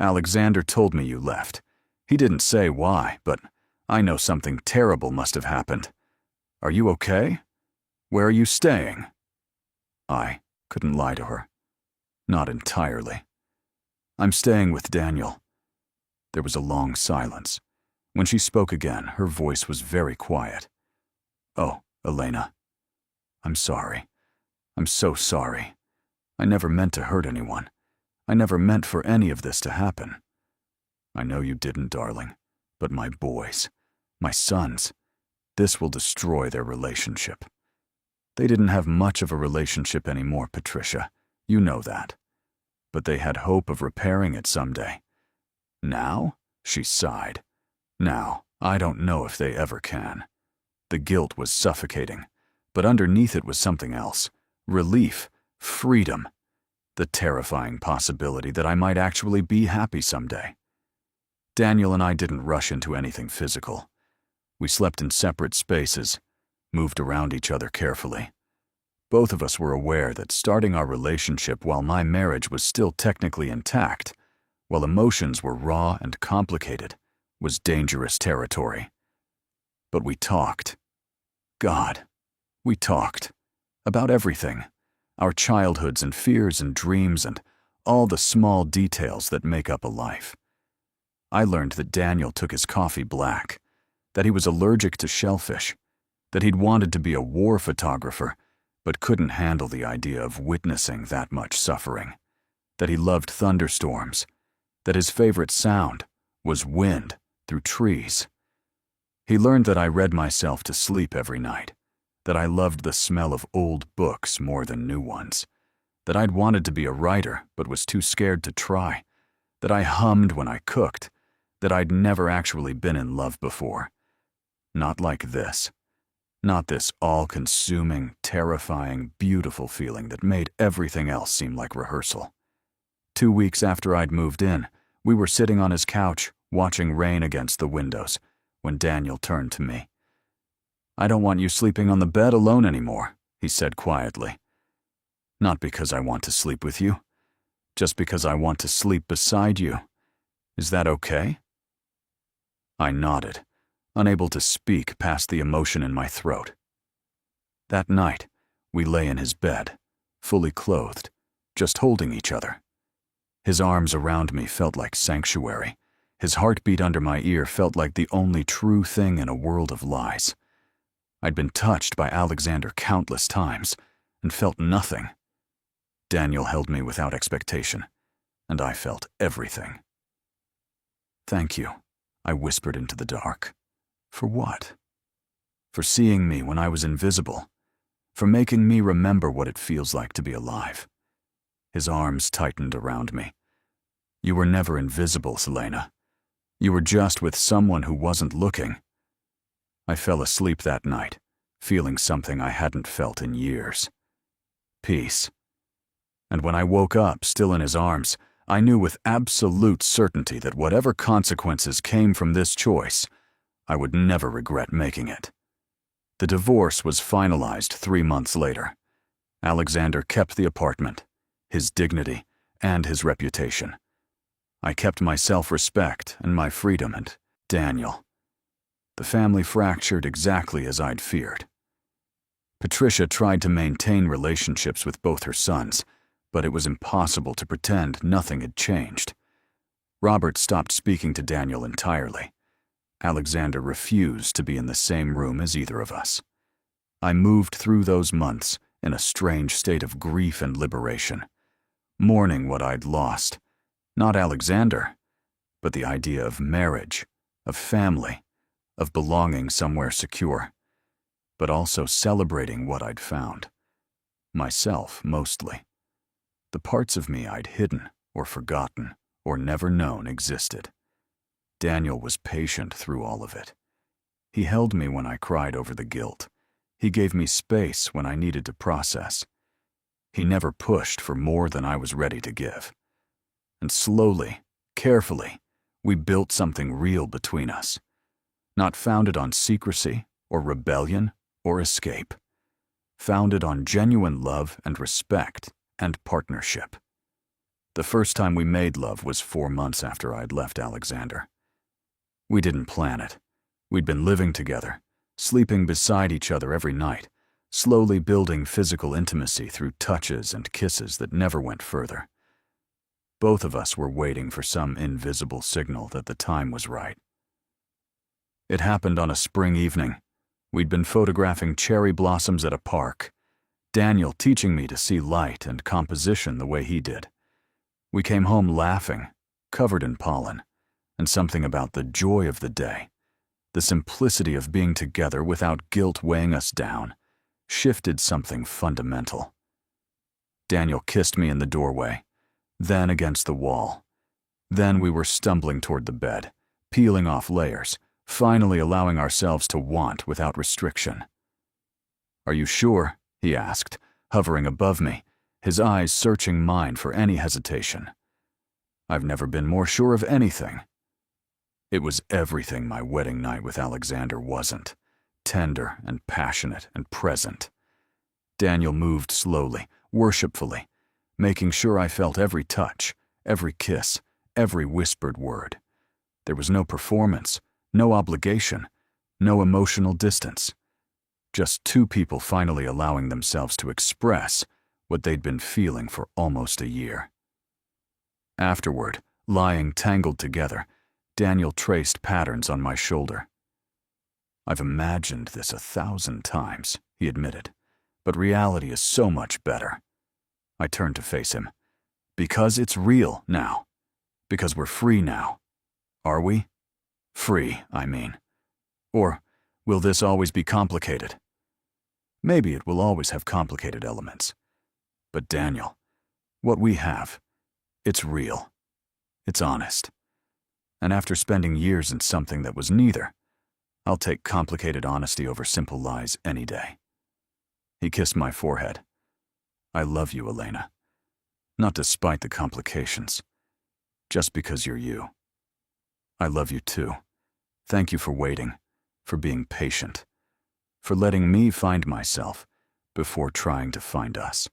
Alexander told me you left. He didn't say why, but I know something terrible must have happened. Are you okay? Where are you staying? I couldn't lie to her. Not entirely. I'm staying with Daniel. There was a long silence. When she spoke again, her voice was very quiet. Oh, Elena. I'm sorry. I'm so sorry. I never meant to hurt anyone. I never meant for any of this to happen. I know you didn't, darling, but my boys, my sons, this will destroy their relationship. They didn't have much of a relationship anymore, Patricia. You know that. But they had hope of repairing it someday. Now, she sighed. Now, I don't know if they ever can. The guilt was suffocating, but underneath it was something else. Relief, freedom, the terrifying possibility that I might actually be happy someday. Daniel and I didn't rush into anything physical. We slept in separate spaces, moved around each other carefully. Both of us were aware that starting our relationship while my marriage was still technically intact, while emotions were raw and complicated, was dangerous territory. But we talked. God, we talked. About everything. Our childhoods and fears and dreams and all the small details that make up a life. I learned that Daniel took his coffee black, that he was allergic to shellfish, that he'd wanted to be a war photographer, but couldn't handle the idea of witnessing that much suffering, that he loved thunderstorms, that his favorite sound was wind through trees. He learned that I read myself to sleep every night, that I loved the smell of old books more than new ones, that I'd wanted to be a writer but was too scared to try, that I hummed when I cooked, that I'd never actually been in love before. Not like this. Not this all-consuming, terrifying, beautiful feeling that made everything else seem like rehearsal. 2 weeks after I'd moved in, we were sitting on his couch, watching rain against the windows, when Daniel turned to me. I don't want you sleeping on the bed alone anymore, he said quietly. Not because I want to sleep with you, just because I want to sleep beside you. Is that okay? I nodded, unable to speak past the emotion in my throat. That night, we lay in his bed, fully clothed, just holding each other. His arms around me felt like sanctuary. His heartbeat under my ear felt like the only true thing in a world of lies. I'd been touched by Alexander countless times and felt nothing. Daniel held me without expectation, and I felt everything. Thank you, I whispered into the dark. For what? For seeing me when I was invisible, for making me remember what it feels like to be alive. His arms tightened around me. You were never invisible, Selena. You were just with someone who wasn't looking. I fell asleep that night, feeling something I hadn't felt in years. Peace. And when I woke up, still in his arms, I knew with absolute certainty that whatever consequences came from this choice, I would never regret making it. The divorce was finalized 3 months later. Alexander kept the apartment, his dignity, and his reputation. I kept my self-respect and my freedom, and Daniel. The family fractured exactly as I'd feared. Patricia tried to maintain relationships with both her sons, but it was impossible to pretend nothing had changed. Robert stopped speaking to Daniel entirely. Alexander refused to be in the same room as either of us. I moved through those months in a strange state of grief and liberation, mourning what I'd lost, not Alexander, but the idea of marriage, of family, of belonging somewhere secure, but also celebrating what I'd found. Myself, mostly. The parts of me I'd hidden or forgotten or never known existed. Daniel was patient through all of it. He held me when I cried over the guilt. He gave me space when I needed to process. He never pushed for more than I was ready to give. And slowly, carefully, we built something real between us, not founded on secrecy or rebellion or escape, founded on genuine love and respect and partnership. The first time we made love was 4 months after I'd left Alexander. We didn't plan it. We'd been living together, sleeping beside each other every night, slowly building physical intimacy through touches and kisses that never went further. Both of us were waiting for some invisible signal that the time was right. It happened on a spring evening. We'd been photographing cherry blossoms at a park, Daniel teaching me to see light and composition the way he did. We came home laughing, covered in pollen, and something about the joy of the day, the simplicity of being together without guilt weighing us down, shifted something fundamental. Daniel kissed me in the doorway, then against the wall. Then we were stumbling toward the bed, peeling off layers, finally allowing ourselves to want without restriction. "Are you sure?" he asked, hovering above me, his eyes searching mine for any hesitation. I've never been more sure of anything. It was everything my wedding night with Alexander wasn't, tender and passionate and present. Daniel moved slowly, worshipfully, making sure I felt every touch, every kiss, every whispered word. There was no performance, no obligation, no emotional distance. Just two people finally allowing themselves to express what they'd been feeling for almost a year. Afterward, lying tangled together, Daniel traced patterns on my shoulder. "I've imagined this 1,000 times," he admitted, "but reality is so much better." I turned to face him. "Because it's real now. Because we're free now. Are we? Free, I mean. Or will this always be complicated? Maybe it will always have complicated elements. But Daniel, what we have, it's real. It's honest. And after spending years in something that was neither, I'll take complicated honesty over simple lies any day." He kissed my forehead. "I love you, Elena. Not despite the complications. Just because you're you. I love you too. Thank you for waiting, for being patient, for letting me find myself before trying to find us."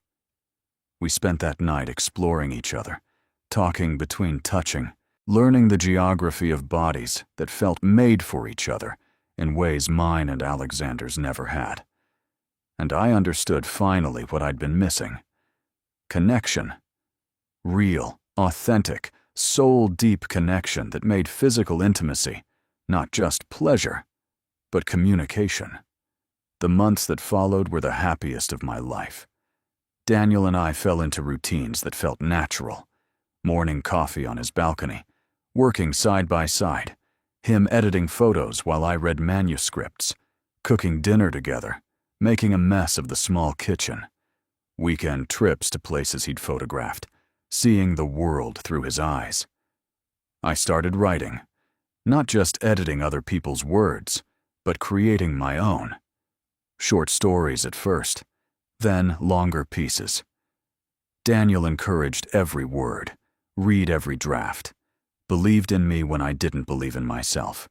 We spent that night exploring each other, talking between touching, learning the geography of bodies that felt made for each other in ways mine and Alexander's never had. And I understood finally what I'd been missing. Connection. Real, authentic, soul-deep connection that made physical intimacy not just pleasure, but communication. The months that followed were the happiest of my life. Daniel and I fell into routines that felt natural. Morning coffee on his balcony, working side by side, him editing photos while I read manuscripts, cooking dinner together, making a mess of the small kitchen, weekend trips to places he'd photographed, seeing the world through his eyes. I started writing, not just editing other people's words, but creating my own. Short stories at first, then longer pieces. Daniel encouraged every word, read every draft, believed in me when I didn't believe in myself.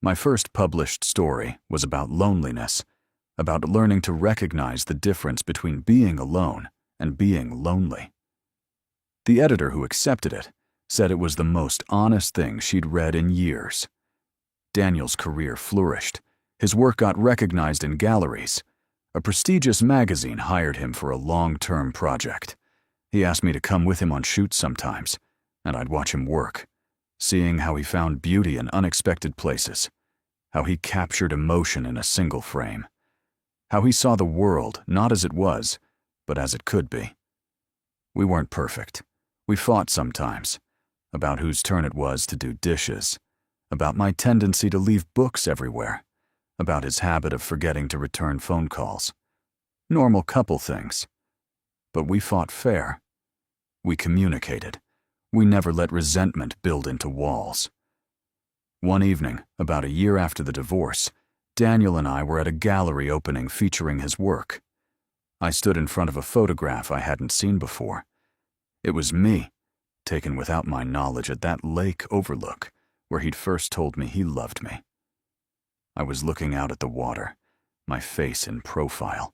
My first published story was about loneliness, about learning to recognize the difference between being alone and being lonely. The editor who accepted it said it was the most honest thing she'd read in years. Daniel's career flourished. His work got recognized in galleries. A prestigious magazine hired him for a long-term project. He asked me to come with him on shoots sometimes, and I'd watch him work, seeing how he found beauty in unexpected places, how he captured emotion in a single frame, how he saw the world not as it was, but as it could be. We weren't perfect. We fought sometimes, about whose turn it was to do dishes, about my tendency to leave books everywhere, about his habit of forgetting to return phone calls. Normal couple things. But we fought fair. We communicated. We never let resentment build into walls. One evening, about a year after the divorce, Daniel and I were at a gallery opening featuring his work. I stood in front of a photograph I hadn't seen before. It was me, taken without my knowledge at that lake overlook where he'd first told me he loved me. I was looking out at the water, my face in profile,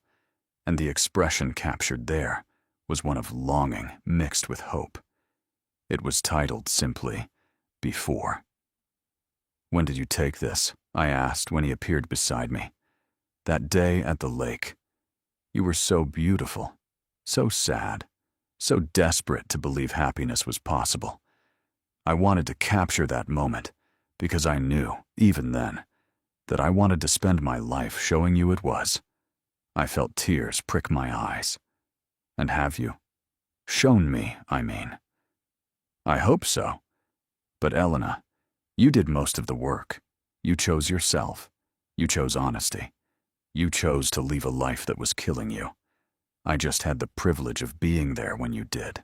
and the expression captured there was one of longing mixed with hope. It was titled simply, Before. "When did you take this?" I asked when he appeared beside me. "That day at the lake. You were so beautiful, so sad, so desperate to believe happiness was possible. I wanted to capture that moment because I knew, even then, that I wanted to spend my life showing you it was." I felt tears prick my eyes. "And have you? Shown me, I mean." "I hope so. But Elena, you did most of the work. You chose yourself. You chose honesty. You chose to leave a life that was killing you. I just had the privilege of being there when you did."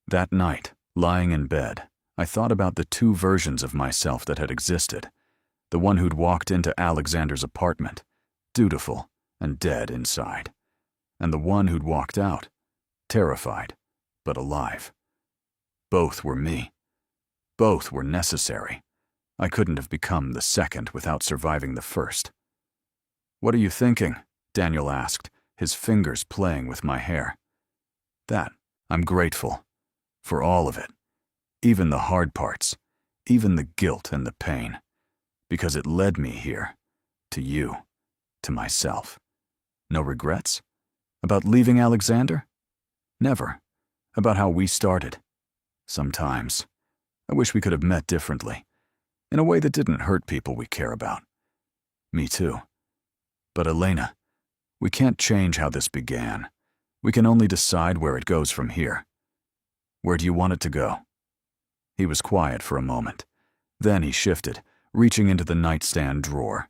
That night, lying in bed, I thought about the two versions of myself that had existed. The one who'd walked into Alexander's apartment, dutiful and dead inside, and the one who'd walked out, terrified, but alive. Both were me. Both were necessary. I couldn't have become the second without surviving the first. "What are you thinking?" Daniel asked, his fingers playing with my hair. "That I'm grateful. For all of it. Even the hard parts. Even the guilt and the pain. Because it led me here. To you. To myself. No regrets? About leaving Alexander? Never. About how we started. Sometimes. I wish we could have met differently. In a way that didn't hurt people we care about. Me too. But Elena, we can't change how this began. We can only decide where it goes from here. Where do you want it to go?" He was quiet for a moment. Then he shifted, reaching into the nightstand drawer.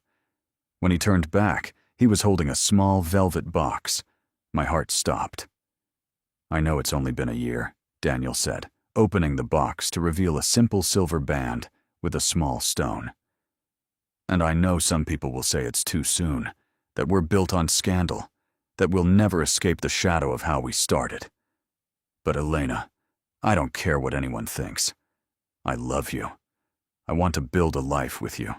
When he turned back, he was holding a small velvet box. My heart stopped. "I know it's only been a year," Daniel said, opening the box to reveal a simple silver band with a small stone. "And I know some people will say it's too soon, that we're built on scandal, that we'll never escape the shadow of how we started. But Elena, I don't care what anyone thinks. I love you. I want to build a life with you.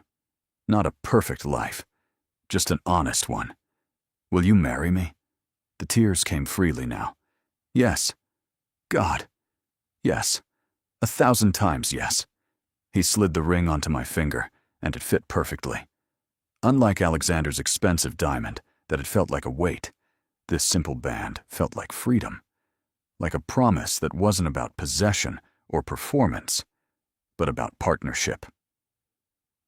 Not a perfect life, just an honest one. Will you marry me?" The tears came freely now. "Yes. God. Yes. 1,000 times yes." He slid the ring onto my finger, and it fit perfectly. Unlike Alexander's expensive diamond, that it felt like a weight, this simple band felt like freedom. Like a promise that wasn't about possession or performance, but about partnership.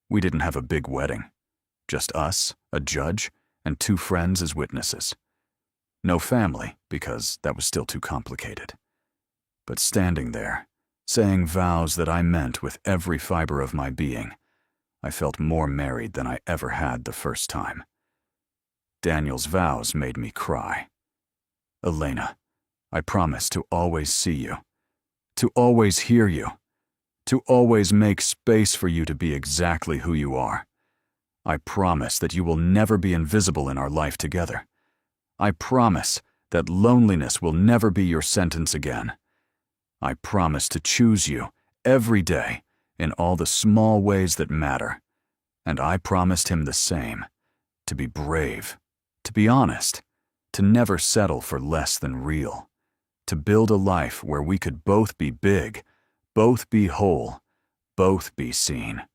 We didn't have a big wedding. Just us, a judge, and 2 friends as witnesses. No family, because that was still too complicated. But standing there, saying vows that I meant with every fiber of my being, I felt more married than I ever had the first time. Daniel's vows made me cry. "Elena, I promise to always see you, to always hear you, to always make space for you to be exactly who you are. I promise that you will never be invisible in our life together. I promise that loneliness will never be your sentence again. I promise to choose you every day in all the small ways that matter. And I promised him the same, to be brave, to be honest, to never settle for less than real. To build a life where we could both be big, both be whole, both be seen."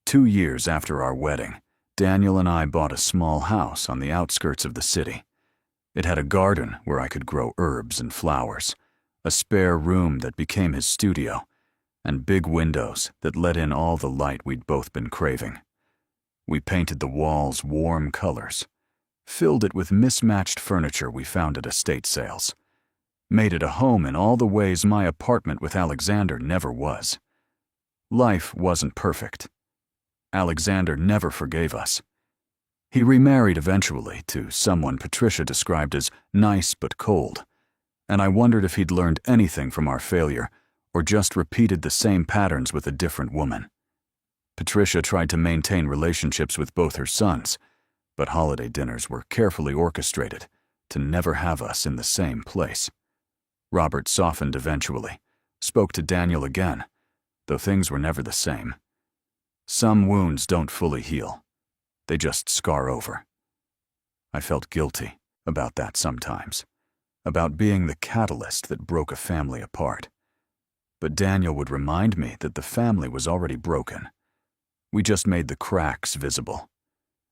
2 years after our wedding, Daniel and I bought a small house on the outskirts of the city. It had a garden where I could grow herbs and flowers, a spare room that became his studio, and big windows that let in all the light we'd both been craving. We painted the walls warm colors, filled it with mismatched furniture we found at estate sales, made it a home in all the ways my apartment with Alexander never was. Life wasn't perfect. Alexander never forgave us. He remarried eventually to someone Patricia described as nice but cold, and I wondered if he'd learned anything from our failure or just repeated the same patterns with a different woman. Patricia tried to maintain relationships with both her sons, but holiday dinners were carefully orchestrated to never have us in the same place. Robert softened eventually, spoke to Daniel again, though things were never the same. Some wounds don't fully heal. They just scar over. I felt guilty about that sometimes, about being the catalyst that broke a family apart. But Daniel would remind me that the family was already broken. We just made the cracks visible.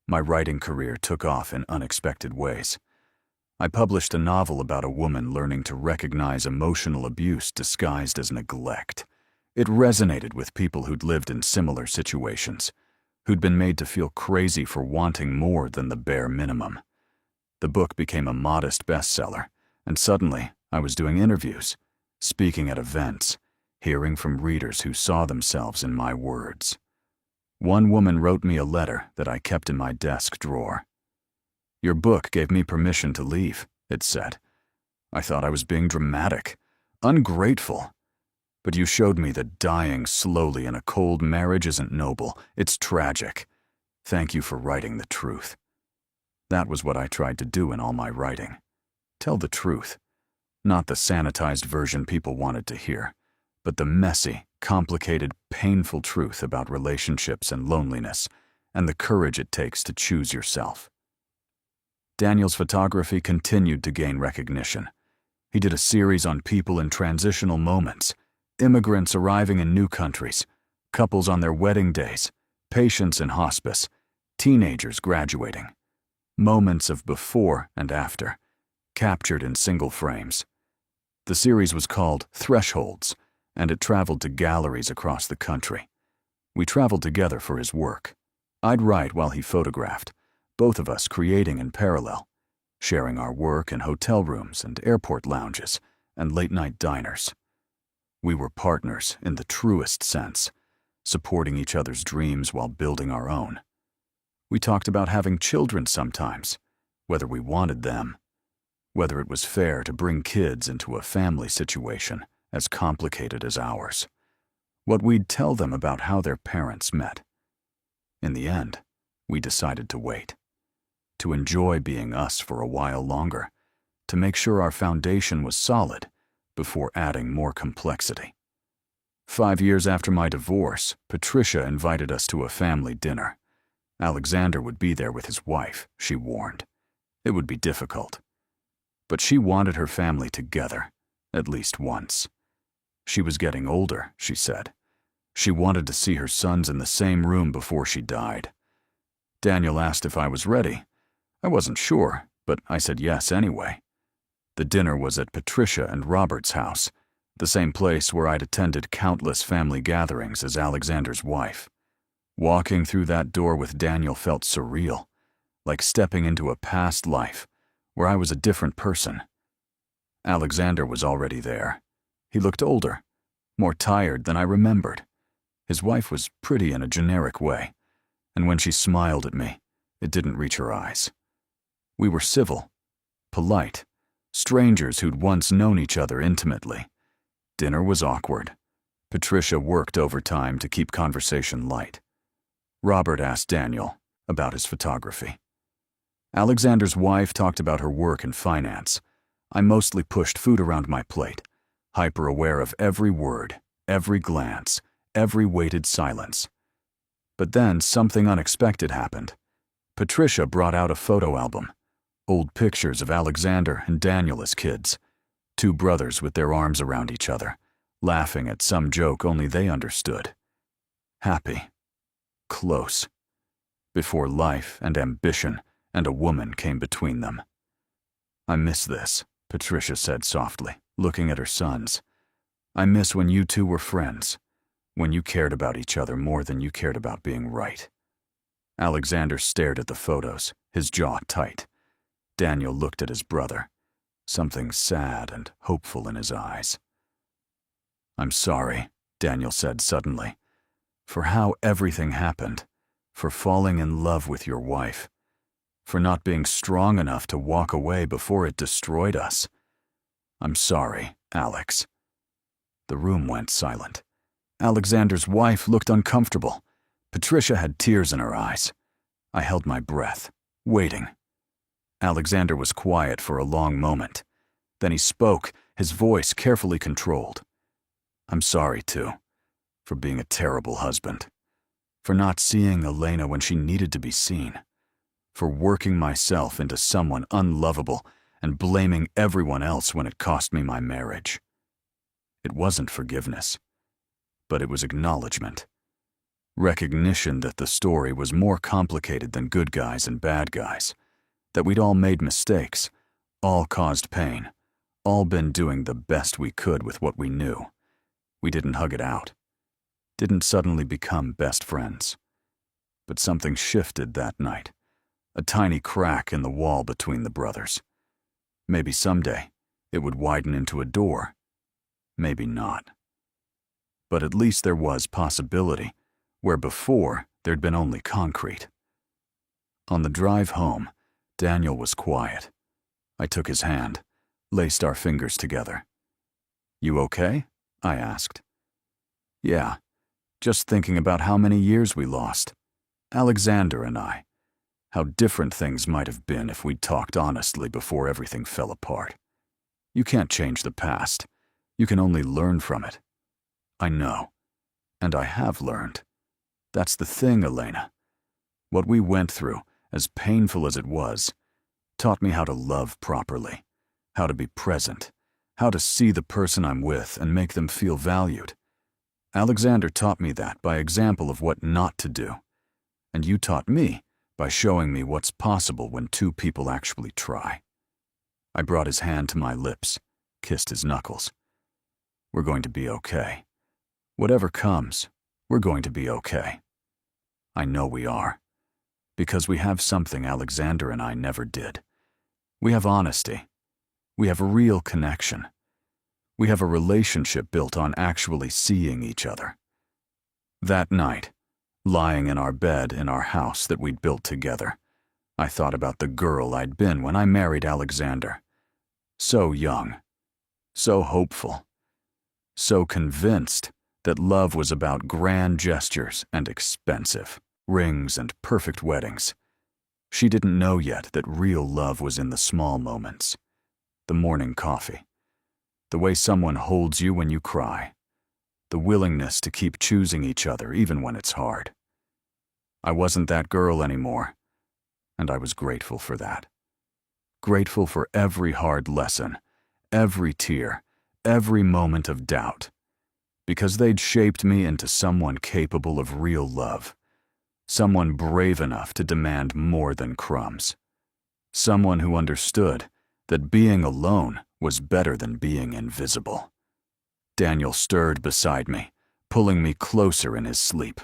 My writing career took off in unexpected ways. I published a novel about a woman learning to recognize emotional abuse disguised as neglect. It resonated with people who'd lived in similar situations, who'd been made to feel crazy for wanting more than the bare minimum. The book became a modest bestseller, and suddenly I was doing interviews, speaking at events, hearing from readers who saw themselves in my words. One woman wrote me a letter that I kept in my desk drawer. "Your book gave me permission to leave," it said. "I thought I was being dramatic, ungrateful. But you showed me that dying slowly in a cold marriage isn't noble, it's tragic. Thank you for writing the truth." That was what I tried to do in all my writing. Tell the truth. Not the sanitized version people wanted to hear, but the messy, complicated, painful truth about relationships and loneliness, and the courage it takes to choose yourself. Daniel's photography continued to gain recognition. He did a series on people in transitional moments, immigrants arriving in new countries, couples on their wedding days, patients in hospice, teenagers graduating. Moments of before and after, captured in single frames. The series was called Thresholds, and it traveled to galleries across the country. We traveled together for his work. I'd write while he photographed, both of us creating in parallel, sharing our work in hotel rooms and airport lounges and late-night diners. We were partners in the truest sense, supporting each other's dreams while building our own. We talked about having children sometimes, whether we wanted them, whether it was fair to bring kids into a family situation as complicated as ours, what we'd tell them about how their parents met. In the end, we decided to wait, to enjoy being us for a while longer, to make sure our foundation was solid before adding more complexity. 5 years after my divorce, Patricia invited us to a family dinner. Alexander would be there with his wife, she warned. It would be difficult. But she wanted her family together, at least once. She was getting older, she said. She wanted to see her sons in the same room before she died. Daniel asked if I was ready. I wasn't sure, but I said yes anyway. The dinner was at Patricia and Robert's house, the same place where I'd attended countless family gatherings as Alexander's wife. Walking through that door with Daniel felt surreal, like stepping into a past life where I was a different person. Alexander was already there. He looked older, more tired than I remembered. His wife was pretty in a generic way, and when she smiled at me, it didn't reach her eyes. We were civil, polite, strangers who'd once known each other intimately. Dinner was awkward. Patricia worked overtime to keep conversation light. Robert asked Daniel about his photography. Alexander's wife talked about her work in finance. I mostly pushed food around my plate, hyper-aware of every word, every glance, every weighted silence. But then something unexpected happened. Patricia brought out a photo album, old pictures of Alexander and Daniel as kids, two brothers with their arms around each other, laughing at some joke only they understood. Happy. Close. Before life and ambition and a woman came between them. "I miss this," Patricia said softly, looking at her sons. "I miss when you two were friends, when you cared about each other more than you cared about being right." Alexander stared at the photos, his jaw tight. Daniel looked at his brother, something sad and hopeful in his eyes. "I'm sorry," Daniel said suddenly. for how everything happened, for falling in love with your wife, for not being strong enough to walk away before it destroyed us. I'm sorry, Alex." The room went silent. Alexander's wife looked uncomfortable. Patricia had tears in her eyes. I held my breath, waiting. Alexander was quiet for a long moment. Then he spoke, his voice carefully controlled. "I'm sorry, too, for being a terrible husband, for not seeing Elena when she needed to be seen, for working myself into someone unlovable and blaming everyone else when it cost me my marriage." It wasn't forgiveness, but it was acknowledgement. Recognition that the story was more complicated than good guys and bad guys, that we'd all made mistakes, all caused pain, all been doing the best we could with what we knew. We didn't hug it out, didn't suddenly become best friends. But something shifted that night, a tiny crack in the wall between the brothers. Maybe someday it would widen into a door, maybe not. But at least there was possibility, where before there'd been only concrete. On the drive home, Daniel was quiet. I took his hand, laced our fingers together. "You okay?" I asked. "Yeah, just thinking about how many years we lost. Alexander and I. How different things might have been if we'd talked honestly before everything fell apart. You can't change the past. You can only learn from it. I know. And I have learned. That's the thing, Elena. What we went through, as painful as it was, taught me how to love properly, how to be present, how to see the person I'm with and make them feel valued. Alexander taught me that by example of what not to do. And you taught me by showing me what's possible when two people actually try." I brought his hand to my lips, kissed his knuckles. "We're going to be okay. Whatever comes, we're going to be okay. I know we are. Because we have something Alexander and I never did. We have honesty. We have a real connection. We have a relationship built on actually seeing each other." That night, lying in our bed in our house that we'd built together, I thought about the girl I'd been when I married Alexander. So young, so hopeful, so convinced that love was about grand gestures and expensive rings and perfect weddings. She didn't know yet that real love was in the small moments. The morning coffee. The way someone holds you when you cry. The willingness to keep choosing each other even when it's hard. I wasn't that girl anymore, and I was grateful for that. Grateful for every hard lesson, every tear, every moment of doubt, because they'd shaped me into someone capable of real love, someone brave enough to demand more than crumbs, someone who understood that being alone was better than being invisible. Daniel stirred beside me, pulling me closer in his sleep.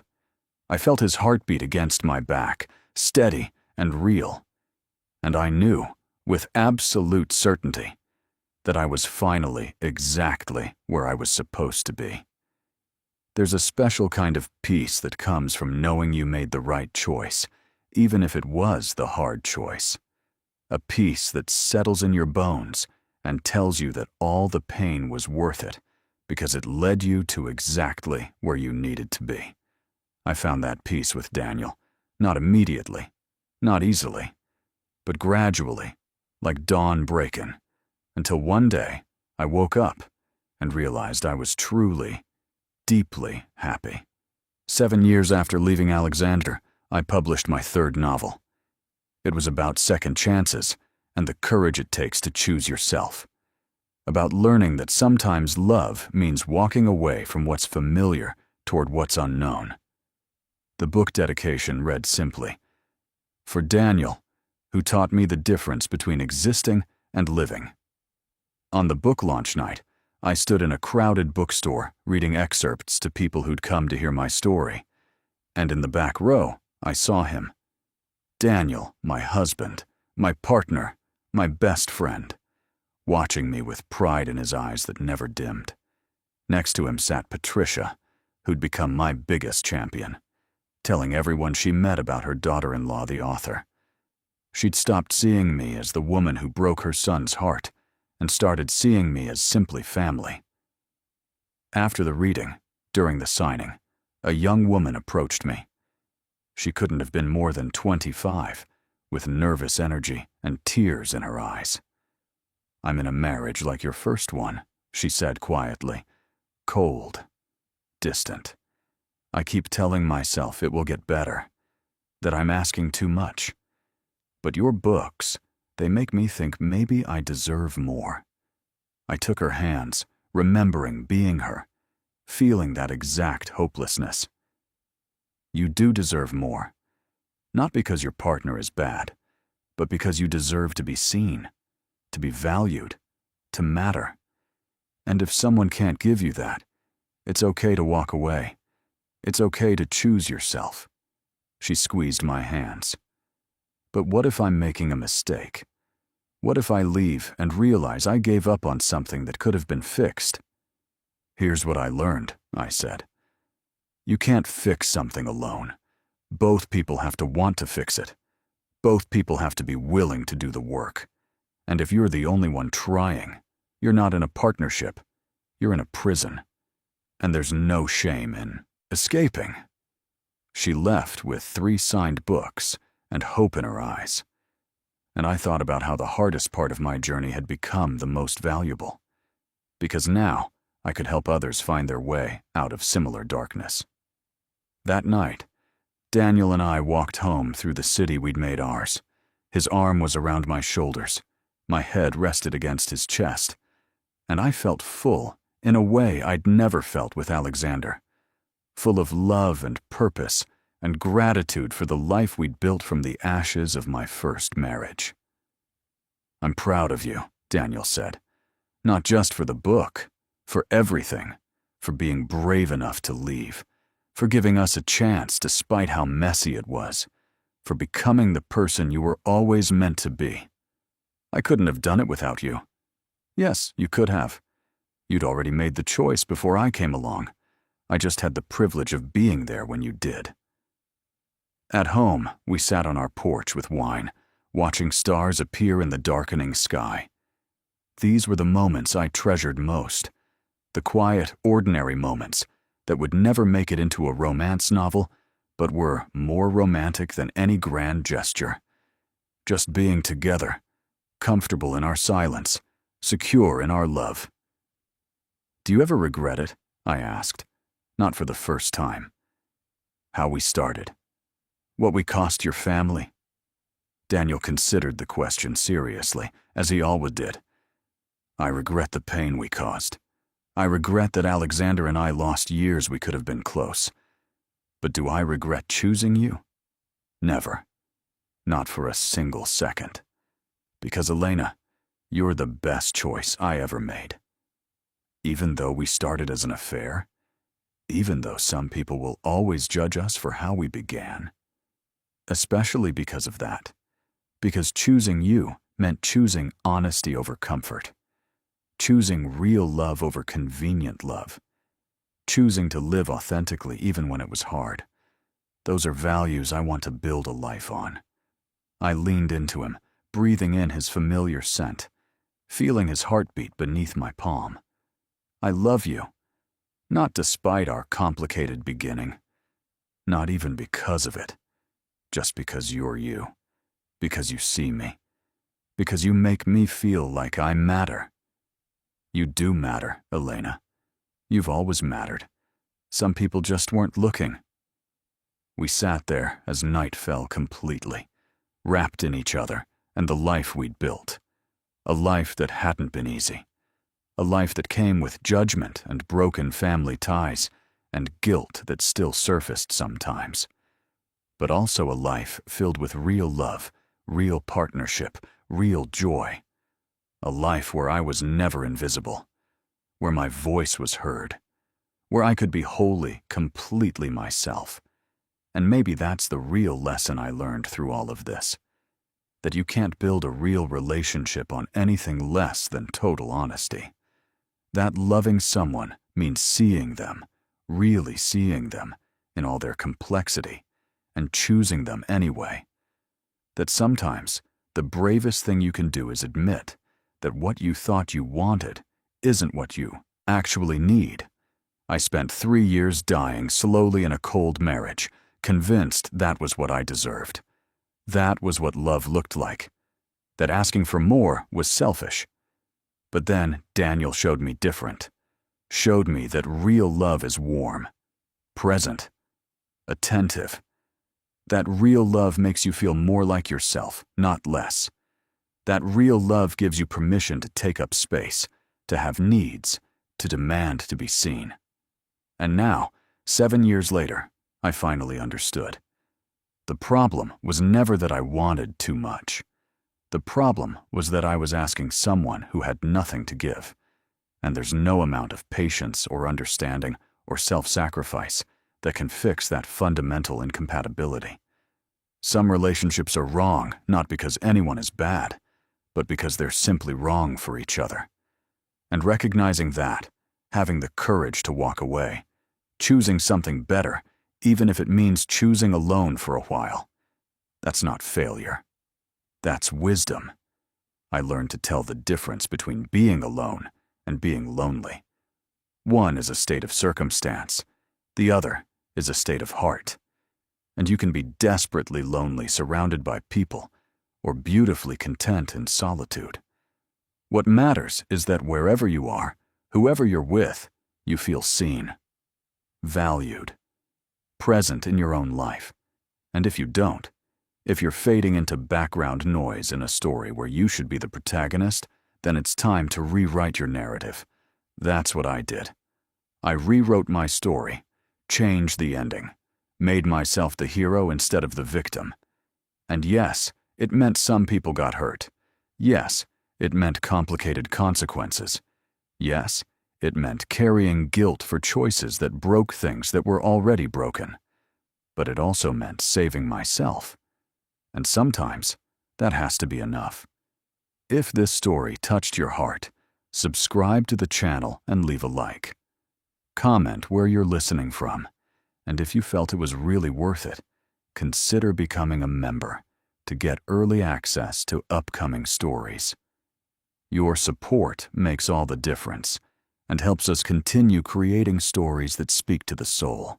I felt his heartbeat against my back, steady and real, and I knew, with absolute certainty, that I was finally exactly where I was supposed to be. There's a special kind of peace that comes from knowing you made the right choice, even if it was the hard choice. A peace that settles in your bones and tells you that all the pain was worth it because it led you to exactly where you needed to be. I found that peace with Daniel, not immediately, not easily, but gradually, like dawn breaking, until one day I woke up and realized I was truly, deeply happy. 7 years after leaving Alexander, I published my third novel. It was about second chances and the courage it takes to choose yourself. About learning that sometimes love means walking away from what's familiar toward what's unknown. The book dedication read simply, "For Daniel, who taught me the difference between existing and living." On the book launch night, I stood in a crowded bookstore reading excerpts to people who'd come to hear my story. And in the back row, I saw him. Daniel, my husband, my partner, my best friend, watching me with pride in his eyes that never dimmed. Next to him sat Patricia, who'd become my biggest champion, telling everyone she met about her daughter-in-law, the author. She'd stopped seeing me as the woman who broke her son's heart and started seeing me as simply family. After the reading, during the signing, a young woman approached me. She couldn't have been more than 25, with nervous energy and tears in her eyes. "I'm in a marriage like your first one," she said quietly, cold, distant. "I keep telling myself it will get better, that I'm asking too much. But your books, they make me think maybe I deserve more." I took her hands, remembering being her, feeling that exact hopelessness. "You do deserve more, not because your partner is bad, but because you deserve to be seen, to be valued, to matter. And if someone can't give you that, it's okay to walk away. It's okay to choose yourself." She squeezed my hands. "But what if I'm making a mistake? What if I leave and realize I gave up on something that could have been fixed?" "Here's what I learned," I said. "You can't fix something alone. Both people have to want to fix it. Both people have to be willing to do the work. And if you're the only one trying, you're not in a partnership. You're in a prison. And there's no shame in escaping." She left with 3 signed books and hope in her eyes. And I thought about how the hardest part of my journey had become the most valuable. Because now I could help others find their way out of similar darkness. That night, Daniel and I walked home through the city we'd made ours. His arm was around my shoulders. My head rested against his chest. And I felt full in a way I'd never felt with Alexander. Full of love and purpose and gratitude for the life we'd built from the ashes of my first marriage. "I'm proud of you," Daniel said. "Not just for the book, for everything, for being brave enough to leave, for giving us a chance despite how messy it was, for becoming the person you were always meant to be. I couldn't have done it without you. Yes, you could have. You'd already made the choice before I came along. I just had the privilege of being there when you did." At home, we sat on our porch with wine, watching stars appear in the darkening sky. These were the moments I treasured most, the quiet, ordinary moments that would never make it into a romance novel, but were more romantic than any grand gesture. Just being together, comfortable in our silence, secure in our love. "Do you ever regret it?" I asked, not for the first time. "How we started. What we cost your family?" Daniel considered the question seriously, as he always did. "I regret the pain we caused. I regret that Alexander and I lost years we could have been close. But do I regret choosing you? Never. Not for a single second. Because, Elena, you're the best choice I ever made. Even though we started as an affair, even though some people will always judge us for how we began. Especially because of that. Because choosing you meant choosing honesty over comfort. Choosing real love over convenient love. Choosing to live authentically even when it was hard. Those are values I want to build a life on." I leaned into him, breathing in his familiar scent, feeling his heartbeat beneath my palm. "I love you. Not despite our complicated beginning. Not even because of it. Just because you're you. Because you see me. Because you make me feel like I matter. You do matter, Elena. You've always mattered. Some people just weren't looking." We sat there as night fell completely, wrapped in each other and the life we'd built. A life that hadn't been easy. A life that came with judgment and broken family ties and guilt that still surfaced sometimes. But also a life filled with real love, real partnership, real joy. A life where I was never invisible, where my voice was heard, where I could be wholly, completely myself. And maybe that's the real lesson I learned through all of this. That you can't build a real relationship on anything less than total honesty. That loving someone means seeing them, really seeing them in all their complexity and choosing them anyway. That sometimes the bravest thing you can do is admit that what you thought you wanted isn't what you actually need. I spent 3 years dying slowly in a cold marriage, convinced that was what I deserved. That was what love looked like. That asking for more was selfish. But then Daniel showed me different. Showed me that real love is warm, present, attentive. That real love makes you feel more like yourself, not less. That real love gives you permission to take up space, to have needs, to demand to be seen. And now, 7 years later, I finally understood. The problem was never that I wanted too much. The problem was that I was asking someone who had nothing to give. And there's no amount of patience or understanding or self-sacrifice that can fix that fundamental incompatibility. Some relationships are wrong not because anyone is bad, but because they're simply wrong for each other. And recognizing that, having the courage to walk away, choosing something better, even if it means choosing alone for a while, that's not failure. That's wisdom. I learned to tell the difference between being alone and being lonely. One is a state of circumstance. The other is a state of heart. And you can be desperately lonely surrounded by people, or beautifully content in solitude. What matters is that wherever you are, whoever you're with, you feel seen, valued, present in your own life. And if you don't, if you're fading into background noise in a story where you should be the protagonist, then it's time to rewrite your narrative. That's what I did. I rewrote my story, changed the ending, made myself the hero instead of the victim. And yes, it meant some people got hurt. Yes, it meant complicated consequences. Yes, it meant carrying guilt for choices that broke things that were already broken. But it also meant saving myself. And sometimes, that has to be enough. If this story touched your heart, subscribe to the channel and leave a like. Comment where you're listening from. And if you felt it was really worth it, consider becoming a member to get early access to upcoming stories. Your support makes all the difference and helps us continue creating stories that speak to the soul.